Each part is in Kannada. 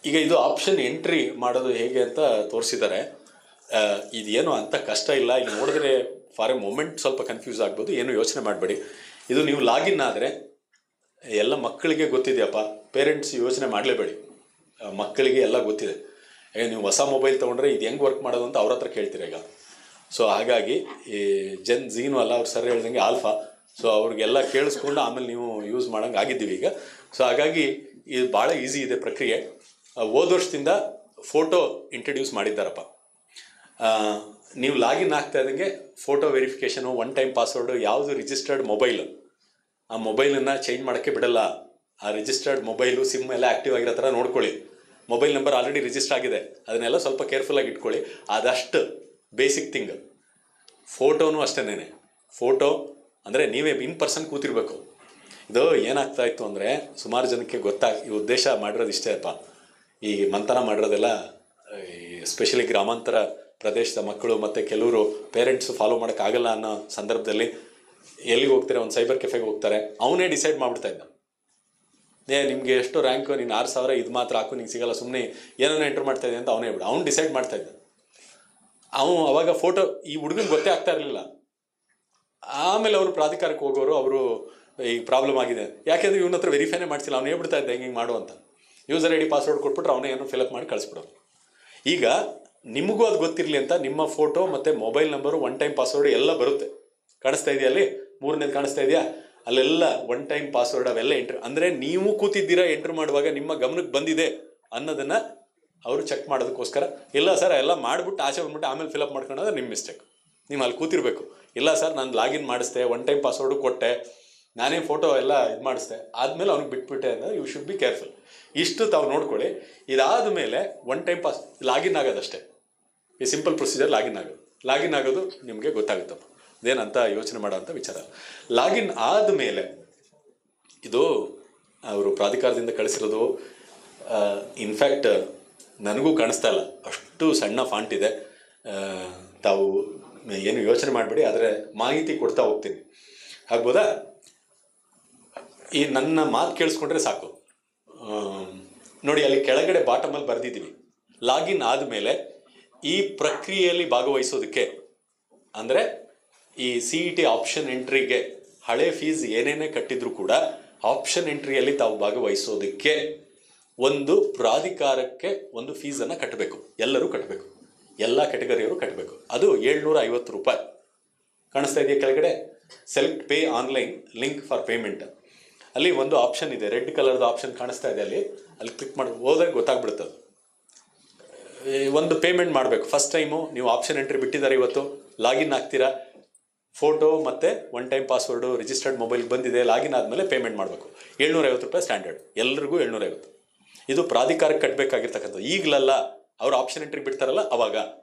ಈಗ ಇದು ಆಪ್ಷನ್ ಎಂಟ್ರಿ ಮಾಡೋದು ಹೇಗೆ ಅಂತ ತೋರಿಸಿದ್ದಾರೆ. ಇದೇನು ಅಂತ ಕಷ್ಟ ಇಲ್ಲ. ಇಲ್ಲಿ ನೋಡಿದ್ರೆ ಫಾರ್ ಎ ಮೂಮೆಂಟ್ ಸ್ವಲ್ಪ ಕನ್ಫ್ಯೂಸ್ ಆಗ್ಬೋದು, ಏನು ಯೋಚನೆ ಮಾಡಬೇಡಿ. ಇದು ನೀವು ಲಾಗಿನ್ ಆದರೆ ಎಲ್ಲ ಮಕ್ಕಳಿಗೆ ಗೊತ್ತಿದೆಯಪ್ಪ, ಪೇರೆಂಟ್ಸ್ ಯೋಚನೆ ಮಾಡಲೇಬೇಡಿ, ಮಕ್ಕಳಿಗೆ ಎಲ್ಲ ಗೊತ್ತಿದೆ. ಈಗ ನೀವು ಹೊಸ ಮೊಬೈಲ್ ತೊಗೊಂಡ್ರೆ ಇದು ಹೆಂಗೆ ವರ್ಕ್ ಮಾಡೋದು ಅಂತ ಅವ್ರ ಹತ್ರ ಕೇಳ್ತೀರ ಈಗ. ಸೊ ಹಾಗಾಗಿ ಈ ಜೆನ್ ಝೀನು ಅಲ್ಲ, ಅವ್ರು ಸರ್ ಹೇಳ್ದಂಗೆ ಆಲ್ಫಾ. ಸೊ ಅವ್ರಿಗೆಲ್ಲ ಕೇಳಿಸ್ಕೊಂಡು ಆಮೇಲೆ ನೀವು ಯೂಸ್ ಮಾಡೋಂಗೆ ಆಗಿದ್ದೀವಿ ಈಗ. ಸೊ ಹಾಗಾಗಿ ಇದು ಭಾಳ ಈಸಿ ಇದೆ ಪ್ರಕ್ರಿಯೆ. ಹೋದ ವರ್ಷದಿಂದ ಫೋಟೋ ಇಂಟ್ರಡ್ಯೂಸ್ ಮಾಡಿದ್ದಾರಪ್ಪ. ನೀವು ಲಾಗಿನ್ ಆಗ್ತಾ ಇದ್ದಂಗೆ photo verification, one time password, ಯಾವುದು ರಿಜಿಸ್ಟರ್ಡ್ ಮೊಬೈಲ್ ಆ ಮೊಬೈಲನ್ನು ಚೇಂಜ್ ಮಾಡೋಕ್ಕೆ ಬಿಡಲ್ಲ. ಆ ರಿಜಿಸ್ಟರ್ಡ್ ಮೊಬೈಲು ಸಿಮ್ ಎಲ್ಲ ಆ್ಯಕ್ಟಿವ್ ಆಗಿರೋ ಥರ ನೋಡ್ಕೊಳ್ಳಿ. ಮೊಬೈಲ್ ನಂಬರ್ ಆಲ್ರೆಡಿ ರಿಜಿಸ್ಟರ್ ಆಗಿದೆ, ಅದನ್ನೆಲ್ಲ ಸ್ವಲ್ಪ ಕೇರ್ಫುಲ್ಲಾಗಿ ಇಟ್ಕೊಳ್ಳಿ. ಅದಷ್ಟು ಬೇಸಿಕ್ ಥಿಂಗ್. ಫೋಟೋನು ಅಷ್ಟೇನೆ. ಫೋಟೋ ಅಂದರೆ ನೀವೇ ಇನ್ ಪರ್ಸನ್ ಕೂತಿರ್ಬೇಕು. ಇದು ಏನಾಗ್ತಾ ಇತ್ತು ಅಂದರೆ ಸುಮಾರು ಜನಕ್ಕೆ ಈ ಉದ್ದೇಶ ಮಾಡಿರೋದು ಇಷ್ಟೇ ಅಪ್ಪ. ಈ ಮಂಥನ ಮಾಡಿರೋದೆಲ್ಲ ಎಸ್ಪೆಷಲಿ ಗ್ರಾಮಾಂತರ ಪ್ರದೇಶದ ಮಕ್ಕಳು ಮತ್ತು ಕೆಲವರು ಪೇರೆಂಟ್ಸು ಫಾಲೋ ಮಾಡೋಕ್ಕಾಗಲ್ಲ ಅನ್ನೋ ಸಂದರ್ಭದಲ್ಲಿ ಎಲ್ಲಿಗೆ ಹೋಗ್ತಾರೆ, ಒಂದು ಸೈಬರ್ ಕೆಫೆಗೆ ಹೋಗ್ತಾರೆ. ಅವನೇ ಡಿಸೈಡ್ ಮಾಡಿಬಿಡ್ತಾ ಇದ್ದ, ನಿಮಗೆ ಎಷ್ಟು ರ್ಯಾಂಕು, ನೀನು 6000 ಇದು ಮಾತ್ರ ಹಾಕು, ನಿಂಗೆ ಸಿಗಲ್ಲ, ಸುಮ್ಮನೆ ಏನೋ ಎಂಟ್ರ್ ಮಾಡ್ತಾ ಇದೆ ಅಂತ ಅವನೇ ಬಿಡು. ಅವ್ನು ಡಿಸೈಡ್ ಮಾಡ್ತಾ ಇದ್ದ. ಅವಾಗ ಫೋಟೋ ಈ ಹುಡುಗನಿಗೆ ಗೊತ್ತೇ ಆಗ್ತಾ ಇರಲಿಲ್ಲ. ಆಮೇಲೆ ಅವರು ಪ್ರಾಧಿಕಾರಕ್ಕೆ ಹೋಗೋರು, ಅವರು ಈಗ ಪ್ರಾಬ್ಲಮ್ ಆಗಿದೆ, ಯಾಕೆಂದರೆ ಇವನ ಹತ್ರ ವೆರಿಫೈನೇ ಮಾಡ್ಸಿಲ್ಲ, ಅವ್ನು ಹೇಳ್ಬಿಡ್ತಾ ಇದ್ದ ಹಿಂಗೆ ಮಾಡು ಅಂತ. ಯೂಸರ್ ಐ ಡಿ ಪಾಸ್ವರ್ಡ್ ಕೊಟ್ಬಿಟ್ರೆ ಅವನೇ ಏನೋ ಫಿಲಪ್ ಮಾಡಿ ಕಳಿಸ್ಬಿಡೋದು. ಈಗ ನಿಮಗೂ ಅದು ಗೊತ್ತಿರಲಿ ಅಂತ ನಿಮ್ಮ ಫೋಟೋ ಮತ್ತು mobile number, one time password ಎಲ್ಲ ಬರುತ್ತೆ. ಕಾಣಿಸ್ತಾ ಇದೆಯಾ ಅಲ್ಲಿ, 3ನೇದು ಕಾಣಿಸ್ತಾ ಇದೆಯಾ, ಅಲ್ಲೆಲ್ಲ ಒನ್ ಟೈಮ್ ಪಾಸ್ವರ್ಡ್ ಅವೆಲ್ಲ ಎಂಟ್ರ್. ಅಂದರೆ ನೀವು ಕೂತಿದ್ದೀರಾ ಎಂಟ್ರ್ ಮಾಡುವಾಗ ನಿಮ್ಮ ಗಮನಕ್ಕೆ ಬಂದಿದೆ ಅನ್ನೋದನ್ನು ಅವರು ಚೆಕ್ ಮಾಡೋದಕ್ಕೋಸ್ಕರ. ಇಲ್ಲ ಸರ್ ಎಲ್ಲ ಮಾಡಿಬಿಟ್ಟು ಆಚೆ ಬಂದ್ಬಿಟ್ಟು ಆಮೇಲೆ ಫಿಲಪ್ ಮಾಡ್ಕೊಳ್ಳೋದು ನಿಮ್ಮ ಮಿಸ್ಟೇಕ್. ನೀವು ಅಲ್ಲಿ ಕೂತಿರ್ಬೇಕು. ಇಲ್ಲ ಸರ್ ನಾನು ಲಾಗಿನ್ ಮಾಡಿಸ್ದೆ, ಒನ್ ಟೈಮ್ ಪಾಸ್ವರ್ಡು ಕೊಟ್ಟೆ, ನಾನೇ ಫೋಟೋ ಎಲ್ಲ ಇದು ಮಾಡಿಸ್ದೆ, ಆದಮೇಲೆ ಅವ್ನಿಗೆ ಬಿಟ್ಬಿಟ್ಟೆ ಅಂದರೆ ಯು ಶುಡ್ ಬಿ ಕೇರ್ಫುಲ್. ಇಷ್ಟು ತಾವು ನೋಡ್ಕೊಳ್ಳಿ. ಇದಾದ ಮೇಲೆ ಒನ್ ಟೈಮ್ ಲಾಗಿನ್ ಆಗೋದಷ್ಟೇ. ಈ ಸಿಂಪಲ್ ಪ್ರೊಸೀಜರ್ ಲಾಗಿನ್ ಆಗೋದು ನಿಮಗೆ ಗೊತ್ತಾಗುತ್ತಪ್ಪ. ಇದೇನಂತ ಯೋಚನೆ ಮಾಡೋಂಥ ವಿಚಾರ. ಲಾಗಿನ್ ಆದಮೇಲೆ ಇದು ಅವರು ಪ್ರಾಧಿಕಾರದಿಂದ ಕಳಿಸಿರೋದು. ಇನ್ಫ್ಯಾಕ್ಟ್ ನನಗೂ ಕಾಣಿಸ್ತಾ ಇಲ್ಲ, ಅಷ್ಟು ಸಣ್ಣ ಫಾಂಟ್ ಇದೆ. ತಾವು ಏನು ಯೋಚನೆ ಮಾಡಬೇಡಿ, ಆದರೆ ಮಾಹಿತಿ ಕೊಡ್ತಾ ಹೋಗ್ತೀನಿ. ಆಗ್ಬೋದಾ? ಈ ನನ್ನ ಮಾತು ಕೇಳಿಸ್ಕೊಂಡ್ರೆ ಸಾಕು. ನೋಡಿ, ಅಲ್ಲಿ ಕೆಳಗಡೆ ಬಾಟಮಲ್ಲಿ ಬರೆದಿದ್ದೀವಿ, ಲಾಗಿನ್ ಆದಮೇಲೆ ಈ ಪ್ರಕ್ರಿಯೆಯಲ್ಲಿ ಭಾಗವಹಿಸೋದಕ್ಕೆ, ಅಂದರೆ ಈ CET ಆಪ್ಷನ್ ಎಂಟ್ರಿಗೆ ಹಳೆ ಫೀಸ್ ಏನೇನೇ ಕಟ್ಟಿದ್ರು ಕೂಡ ಆಪ್ಷನ್ ಎಂಟ್ರಿಯಲ್ಲಿ ತಾವು ಭಾಗವಹಿಸೋದಕ್ಕೆ ಒಂದು ಪ್ರಾಧಿಕಾರಕ್ಕೆ ಒಂದು ಫೀಸನ್ನು ಕಟ್ಟಬೇಕು. ಎಲ್ಲರೂ ಕಟ್ಟಬೇಕು, ಎಲ್ಲ ಕೆಟಗರಿಯವರು ಕಟ್ಟಬೇಕು. ಅದು 750 ರೂಪಾಯಿ. ಕಾಣಿಸ್ತಾ ಇದೆಯಾ ಕೆಳಗಡೆ? Select pay online link for payment. ಅಲ್ಲಿ ಒಂದು ಆಪ್ಷನ್ ಇದೆ, ರೆಡ್ ಕಲರ್ದು ಆಪ್ಷನ್ ಕಾಣಿಸ್ತಾ ಇದೆ. ಅಲ್ಲಿ ಕ್ಲಿಕ್ ಮಾಡಿ ಹೋದಾಗ ಗೊತ್ತಾಗ್ಬಿಡುತ್ತೆ. ಅದು ಒಂದು ಪೇಮೆಂಟ್ ಮಾಡಬೇಕು. ಫಸ್ಟ್ ಟೈಮು ನೀವು ಆಪ್ಷನ್ ಎಂಟ್ರಿ ಬಿಟ್ಟಿದ್ದಾರೆ, ಇವತ್ತು ಲಾಗಿನ್ ಆಗ್ತೀರಾ, ಫೋಟೋ ಮತ್ತು one time password registered mobile ಬಂದಿದೆ, ಲಾಗಿನ್ ಆದಮೇಲೆ ಪೇಮೆಂಟ್ ಮಾಡಬೇಕು. 750 ರೂಪಾಯಿ ಸ್ಟ್ಯಾಂಡರ್ಡ್, ಎಲ್ರಿಗೂ 750. ಇದು ಪ್ರಾಧಿಕಾರಕ್ಕೆ ಕಟ್ಟಬೇಕಾಗಿರ್ತಕ್ಕಂಥದ್ದು. ಈಗಲಲ್ಲ, ಅವ್ರು ಆಪ್ಷನ್ ಎಂಟ್ರಿ ಬಿಡ್ತಾರಲ್ಲ ಅವಾಗ,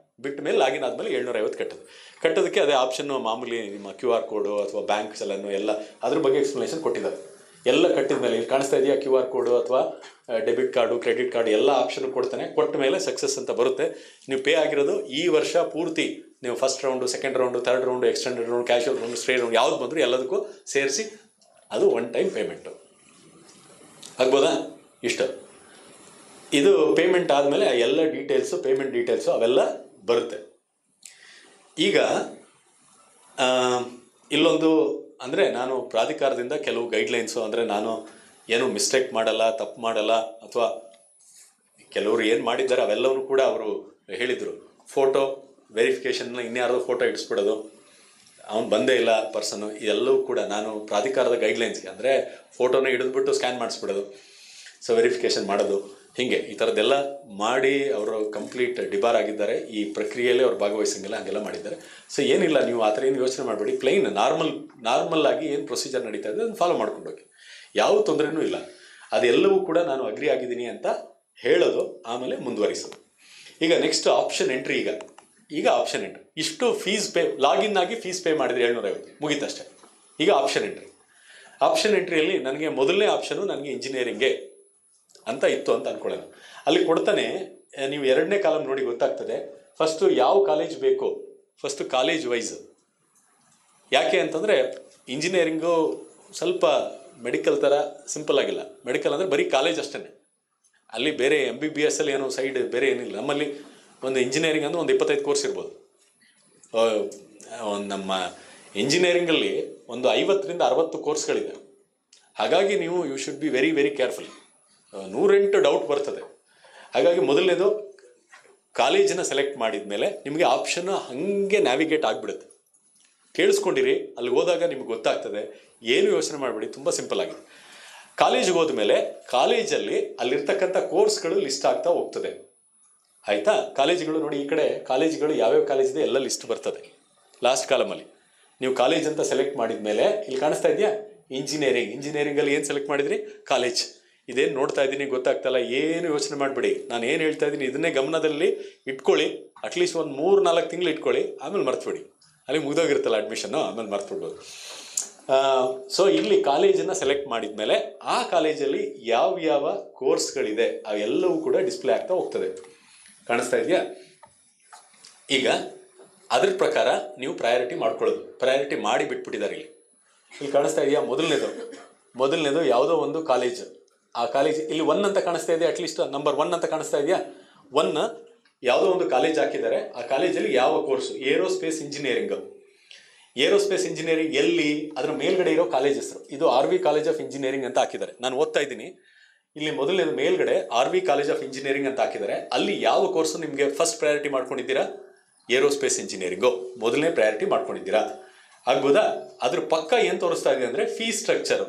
ಬಿಟ್ಟ ಮೇಲೆ ಲಾಗಿನ್ ಆದಮೇಲೆ 750 ಕಟ್ಟೋದಕ್ಕೆ ಅದೇ ಆಪ್ಷನ್ನು. ಮಾಮೂಲಿ ನಿಮ್ಮ QR ಕೋಡು ಅಥವಾ ಬ್ಯಾಂಕ್ ಚಲನ್ನು ಎಲ್ಲ ಅದ್ರ ಬಗ್ಗೆ ಎಕ್ಸ್ಪ್ಲನೇಷನ್ ಕೊಟ್ಟಿದ್ದಾರೆ. ಎಲ್ಲ ಕಟ್ಟಿದ ಮೇಲೆ ಇಲ್ಲಿ ಕಾಣಿಸ್ತಾ ಇದೆಯಾ, QR ಕೋಡು ಅಥವಾ ಡೆಬಿಟ್ ಕಾರ್ಡು, ಕ್ರೆಡಿಟ್ ಕಾರ್ಡು ಎಲ್ಲ ಆಪ್ಷನ್ ಕೊಡ್ತಾನೆ. ಕೊಟ್ಟ ಮೇಲೆ ಸಕ್ಸಸ್ ಅಂತ ಬರುತ್ತೆ. ನೀವು ಪೇ ಆಗಿರೋದು ಈ ವರ್ಷ ಪೂರ್ತಿ, ನೀವು first round, second round, third round, extended round, casual round, stray round ಯಾವ್ದು ಬಂದರೂ ಎಲ್ಲದಕ್ಕೂ ಸೇರಿಸಿ ಅದು ಒನ್ ಟೈಮ್ ಪೇಮೆಂಟು. ಆಗ್ಬೋದಾ? ಇಷ್ಟ. ಇದು ಪೇಮೆಂಟ್ ಆದಮೇಲೆ ಎಲ್ಲ ಡೀಟೇಲ್ಸು, ಪೇಮೆಂಟ್ ಡೀಟೇಲ್ಸು ಅವೆಲ್ಲ ಬರುತ್ತೆ. ಈಗ ಇಲ್ಲೊಂದು ಅಂದರೆ ನಾನು ಪ್ರಾಧಿಕಾರದಿಂದ ಕೆಲವು ಗೈಡ್ಲೈನ್ಸು, ಅಂದರೆ ನಾನು ಏನು ಮಿಸ್ಟೇಕ್ ಮಾಡಲ್ಲ, ತಪ್ಪು ಮಾಡಲ್ಲ, ಅಥವಾ ಕೆಲವರು ಏನು ಮಾಡಿದ್ದಾರೆ ಅವೆಲ್ಲವೂ ಕೂಡ ಅವರು ಹೇಳಿದರು. ಫೋಟೋ ವೆರಿಫಿಕೇಷನ್ನ ಇನ್ಯಾರೋ ಫೋಟೋ ಇಡಿಸ್ಬಿಡೋದು, ಅವ್ನು ಬಂದೇ ಇಲ್ಲ ಪರ್ಸನ್ನು, ಇದೆಲ್ಲವೂ ಕೂಡ ನಾನು ಪ್ರಾಧಿಕಾರದ ಗೈಡ್ಲೈನ್ಸ್ಗೆ, ಅಂದರೆ ಫೋಟೋನ ಹಿಡಿದ್ಬಿಟ್ಟು ಸ್ಕ್ಯಾನ್ ಮಾಡಿಸ್ಬಿಡೋದು, ಸೊ ವೆರಿಫಿಕೇಷನ್ ಮಾಡೋದು, ಹೀಗೆ ಈ ಥರದ್ದೆಲ್ಲ ಮಾಡಿ ಅವರು ಕಂಪ್ಲೀಟ್ ಡಿಬಾರ್ ಆಗಿದ್ದಾರೆ. ಈ ಪ್ರಕ್ರಿಯೆಯಲ್ಲಿ ಅವ್ರು ಭಾಗವಹಿಸಂಗಿಲ್ಲ, ಹಾಗೆಲ್ಲ ಮಾಡಿದ್ದಾರೆ. ಸೊ ಏನಿಲ್ಲ, ನೀವು ಆ ಥರ ಏನು ಯೋಚನೆ ಮಾಡಬೇಡಿ. ಪ್ಲೈನ್ ನಾರ್ಮಲ್ ಆಗಿ ಏನು ಪ್ರೊಸೀಜರ್ ನಡೀತಾ ಇದೆ ಅದನ್ನು ಫಾಲೋ ಮಾಡ್ಕೊಂಡು ಹೋಗಿ, ಯಾವ ತೊಂದರೆನೂ ಇಲ್ಲ. ಅದೆಲ್ಲವೂ ಕೂಡ ನಾನು ಅಗ್ರಿ ಆಗಿದ್ದೀನಿ ಅಂತ ಹೇಳೋದು, ಆಮೇಲೆ ಮುಂದುವರಿಸೋದು. ಈಗ ನೆಕ್ಸ್ಟ್ ಆಪ್ಷನ್ ಎಂಟ್ರಿ. ಈಗ ಆಪ್ಷನ್ ಎಂಟ್ರಿ, ಇಷ್ಟು ಫೀಸ್ ಪೇ, ಲಾಗಿನ್ ಆಗಿ ಫೀಸ್ ಪೇ ಮಾಡಿದರೆ 750 ಮುಗೀತಷ್ಟೇ. ಈಗ ಆಪ್ಷನ್ ಎಂಟ್ರಿಯಲ್ಲಿ ನನಗೆ ಮೊದಲನೇ ಆಪ್ಷನು ನನಗೆ ಇಂಜಿನಿಯರಿಂಗ್ಗೆ ಅಂತ ಇತ್ತು ಅಂತ ಅಂದ್ಕೊಳ್ಳೋಣ. ಅಲ್ಲಿ ಕೊಡ್ತಾನೆ, ನೀವು 2ನೇ ಕಾಲಮ್ ನೋಡಿ ಗೊತ್ತಾಗ್ತದೆ. ಫಸ್ಟು ಯಾವ ಕಾಲೇಜ್ ಬೇಕೋ, ಫಸ್ಟು ಕಾಲೇಜ್ ವೈಸ್. ಯಾಕೆ ಅಂತಂದರೆ ಇಂಜಿನಿಯರಿಂಗು ಸ್ವಲ್ಪ ಮೆಡಿಕಲ್ ಥರ ಸಿಂಪಲ್ ಆಗಿಲ್ಲ. ಮೆಡಿಕಲ್ ಅಂದರೆ ಬರೀ ಕಾಲೇಜ್ ಅಷ್ಟೇ. ಅಲ್ಲಿ ಬೇರೆ MBBS ಅಲ್ಲಿ ಏನೋ ಸೈಡ್ ಬೇರೆ ಏನಿಲ್ಲ. ನಮ್ಮಲ್ಲಿ ಒಂದು ಇಂಜಿನಿಯರಿಂಗ್ ಅಂದ್ರೆ ಒಂದು 25 ಕೋರ್ಸ್ ಇರ್ಬೋದು. ನಮ್ಮ ಇಂಜಿನಿಯರಿಂಗಲ್ಲಿ ಒಂದು 50ರಿಂದ 60 ಕೋರ್ಸ್ಗಳಿದೆ. ಹಾಗಾಗಿ ನೀವು you should be very very careful. 108 doubt ಬರ್ತದೆ. ಹಾಗಾಗಿ ಮೊದಲನೇದು ಕಾಲೇಜನ್ನ ಸೆಲೆಕ್ಟ್ ಮಾಡಿದ ಮೇಲೆ ನಿಮಗೆ ಆಪ್ಷನ್ ಹಾಗೆ ನ್ಯಾವಿಗೇಟ್ ಆಗಿಬಿಡುತ್ತೆ. ಕೇಳಿಸ್ಕೊಂಡಿರಿ, ಅಲ್ಲಿ ಹೋದಾಗ ನಿಮ್ಗೆ ಗೊತ್ತಾಗ್ತದೆ. ಏನು ಯೋಚನೆ ಮಾಡಬೇಡಿ, ತುಂಬ ಸಿಂಪಲ್ ಆಗಿದೆ. ಕಾಲೇಜಿಗೆ ಹೋದ್ಮೇಲೆ ಕಾಲೇಜಲ್ಲಿ ಅಲ್ಲಿರ್ತಕ್ಕಂಥ ಕೋರ್ಸ್ಗಳು ಲಿಸ್ಟ್ ಆಗ್ತಾ ಹೋಗ್ತದೆ. ಆಯಿತಾ? ಕಾಲೇಜುಗಳು ನೋಡಿ, ಈ ಕಡೆ ಕಾಲೇಜುಗಳು ಯಾವ್ಯಾವ ಕಾಲೇಜ್ ಇದೆ ಎಲ್ಲ ಲಿಸ್ಟ್ ಬರ್ತದೆ ಲಾಸ್ಟ್ ಕಾಲಮಲ್ಲಿ. ನೀವು ಕಾಲೇಜ್ ಅಂತ ಸೆಲೆಕ್ಟ್ ಮಾಡಿದ ಮೇಲೆ ಇಲ್ಲಿ ಕಾಣಿಸ್ತಾ ಇದೆಯಾ ಇಂಜಿನಿಯರಿಂಗಲ್ಲಿ ಏನು ಸೆಲೆಕ್ಟ್ ಮಾಡಿದ್ರಿ? ಕಾಲೇಜ್. ಇದೇನು ನೋಡ್ತಾ ಇದ್ದೀನಿ ಗೊತ್ತಾಗ್ತಲ್ಲ, ಏನು ಯೋಚನೆ ಮಾಡಬೇಡಿ. ನಾನು ಏನು ಹೇಳ್ತಾ ಇದ್ದೀನಿ ಇದನ್ನೇ ಗಮನದಲ್ಲಿ ಇಟ್ಕೊಳ್ಳಿ. ಅಟ್ಲೀಸ್ಟ್ ಒಂದು 3-4 ತಿಂಗಳು ಇಟ್ಕೊಳ್ಳಿ, ಆಮೇಲೆ ಮರ್ತುಬಿಡಿ. ಅಲ್ಲಿ ಮುಗಿದೋಗಿರ್ತಲ್ಲ ಅಡ್ಮಿಷನ್ನು, ಆಮೇಲೆ ಮರ್ತುಬಿಡ್ಬೋದು. ಸೊ ಇಲ್ಲಿ ಕಾಲೇಜನ್ನು ಸೆಲೆಕ್ಟ್ ಮಾಡಿದ ಮೇಲೆ ಆ ಕಾಲೇಜಲ್ಲಿ ಯಾವ ಕೋರ್ಸ್ಗಳಿದೆ ಅವೆಲ್ಲವೂ ಕೂಡ ಡಿಸ್ಪ್ಲೇ ಆಗ್ತಾ ಹೋಗ್ತದೆ. ಕಾಣಿಸ್ತಾ ಇದೆಯಾ? ಈಗ ಅದ್ರ ಪ್ರಕಾರ ನೀವು ಪ್ರಯಾರಿಟಿ ಮಾಡ್ಕೊಳ್ಳೋದು. ಪ್ರಯಾರಿಟಿ ಮಾಡಿ ಬಿಟ್ಬಿಟ್ಟಿದ್ದಾರೆ ಇಲ್ಲಿ ಕಾಣಿಸ್ತಾ ಇದೆಯಾ? ಮೊದಲನೇದು ಯಾವುದೋ ಒಂದು ಕಾಲೇಜ್. ಆ ಕಾಲೇಜ್ ಇಲ್ಲಿ 1 ಅಂತ ಕಾಣಿಸ್ತಾ ಇದೆ. ಅಟ್ಲೀಸ್ಟ್ ನಂಬರ್ 1 ಅಂತ ಕಾಣಿಸ್ತಾ ಇದೆಯಾ? 1 ಯಾವುದೋ ಒಂದು ಕಾಲೇಜ್ ಹಾಕಿದ್ದಾರೆ. ಆ ಕಾಲೇಜಲ್ಲಿ ಯಾವ ಕೋರ್ಸು? ಏರೋಸ್ಪೇಸ್ ಇಂಜಿನಿಯರಿಂಗ್ ಎಲ್ಲಿ? ಅದರ ಮೇಲ್ಗಡೆ ಇರೋ ಕಾಲೇಜ್ ಹೆಸರು ಇದು RV ಕಾಲೇಜ್ ಆಫ್ ಇಂಜಿನಿಯರಿಂಗ್ ಅಂತ ಹಾಕಿದ್ದಾರೆ. ನಾನು ಓದ್ತಾ ಇದ್ದೀನಿ ಇಲ್ಲಿ. ಮೊದಲನೇದು ಮೇಲ್ಗಡೆ RV ಕಾಲೇಜ್ ಆಫ್ ಇಂಜಿನಿಯರಿಂಗ್ ಅಂತ ಹಾಕಿದ್ದಾರೆ. ಅಲ್ಲಿ ಯಾವ ಕೋರ್ಸು ನಿಮಗೆ ಫಸ್ಟ್ ಪ್ರಯಾರಿಟಿ ಮಾಡ್ಕೊಂಡಿದ್ದೀರಾ? ಏರೋಸ್ಪೇಸ್ ಇಂಜಿನಿಯರಿಂಗು ಮೊದಲನೇ ಪ್ರಯಾರಿಟಿ ಮಾಡ್ಕೊಂಡಿದ್ದೀರಾ. ಆಗ್ಬೋದಾ? ಅದ್ರ ಪಕ್ಕ ಏನು ತೋರಿಸ್ತಾ ಇದೆ ಅಂದರೆ ಫೀಸ್ ಸ್ಟ್ರಕ್ಚರು.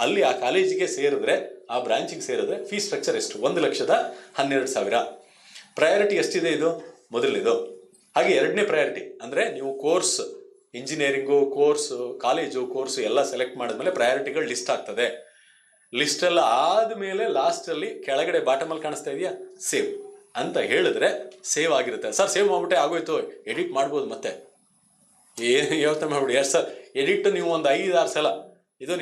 ಅಲ್ಲಿ ಆ ಕಾಲೇಜಿಗೆ ಸೇರಿದ್ರೆ, ಆ ಬ್ರಾಂಚಿಗೆ ಸೇರಿದ್ರೆ ಫೀಸ್ ಸ್ಟ್ರಕ್ಚರ್ ಎಷ್ಟು? 1,12,000. ಪ್ರಯಾರಿಟಿ ಎಷ್ಟಿದೆ ಇದು? ಮೊದಲನೇದು. ಹಾಗೆ ಎರಡನೇ ಪ್ರಯಾರಿಟಿ ಅಂದರೆ ನೀವು course, engineering course, college course ಎಲ್ಲ ಸೆಲೆಕ್ಟ್ ಮಾಡಿದ್ಮೇಲೆ ಪ್ರಯಾರಿಟಿಗಳು ಲಿಸ್ಟ್ ಆಗ್ತದೆ. ಲಿಸ್ಟೆಲ್ಲ ಆದಮೇಲೆ ಲಾಸ್ಟಲ್ಲಿ ಕೆಳಗಡೆ ಬಾಟಮಲ್ಲಿ ಕಾಣಿಸ್ತಾ ಇದೆಯಾ ಸೇವ್ ಅಂತ ಹೇಳಿದ್ರೆ ಸೇವ್ ಆಗಿರುತ್ತೆ. ಸರ್ ಸೇವ್ ಮಾಡ್ಬಿಟ್ಟೆ ಆಗೋಯ್ತು, ಎಡಿಟ್ ಮಾಡ್ಬೋದು. ಮತ್ತೆ ಏನು ಯೋಚನೆ ಮಾಡ್ಬಿಡಿ. ಎಷ್ಟು ಸರ್ ಎಡಿಟ್ ನೀವು ಒಂದು 5-6 ಸಲ ಇದು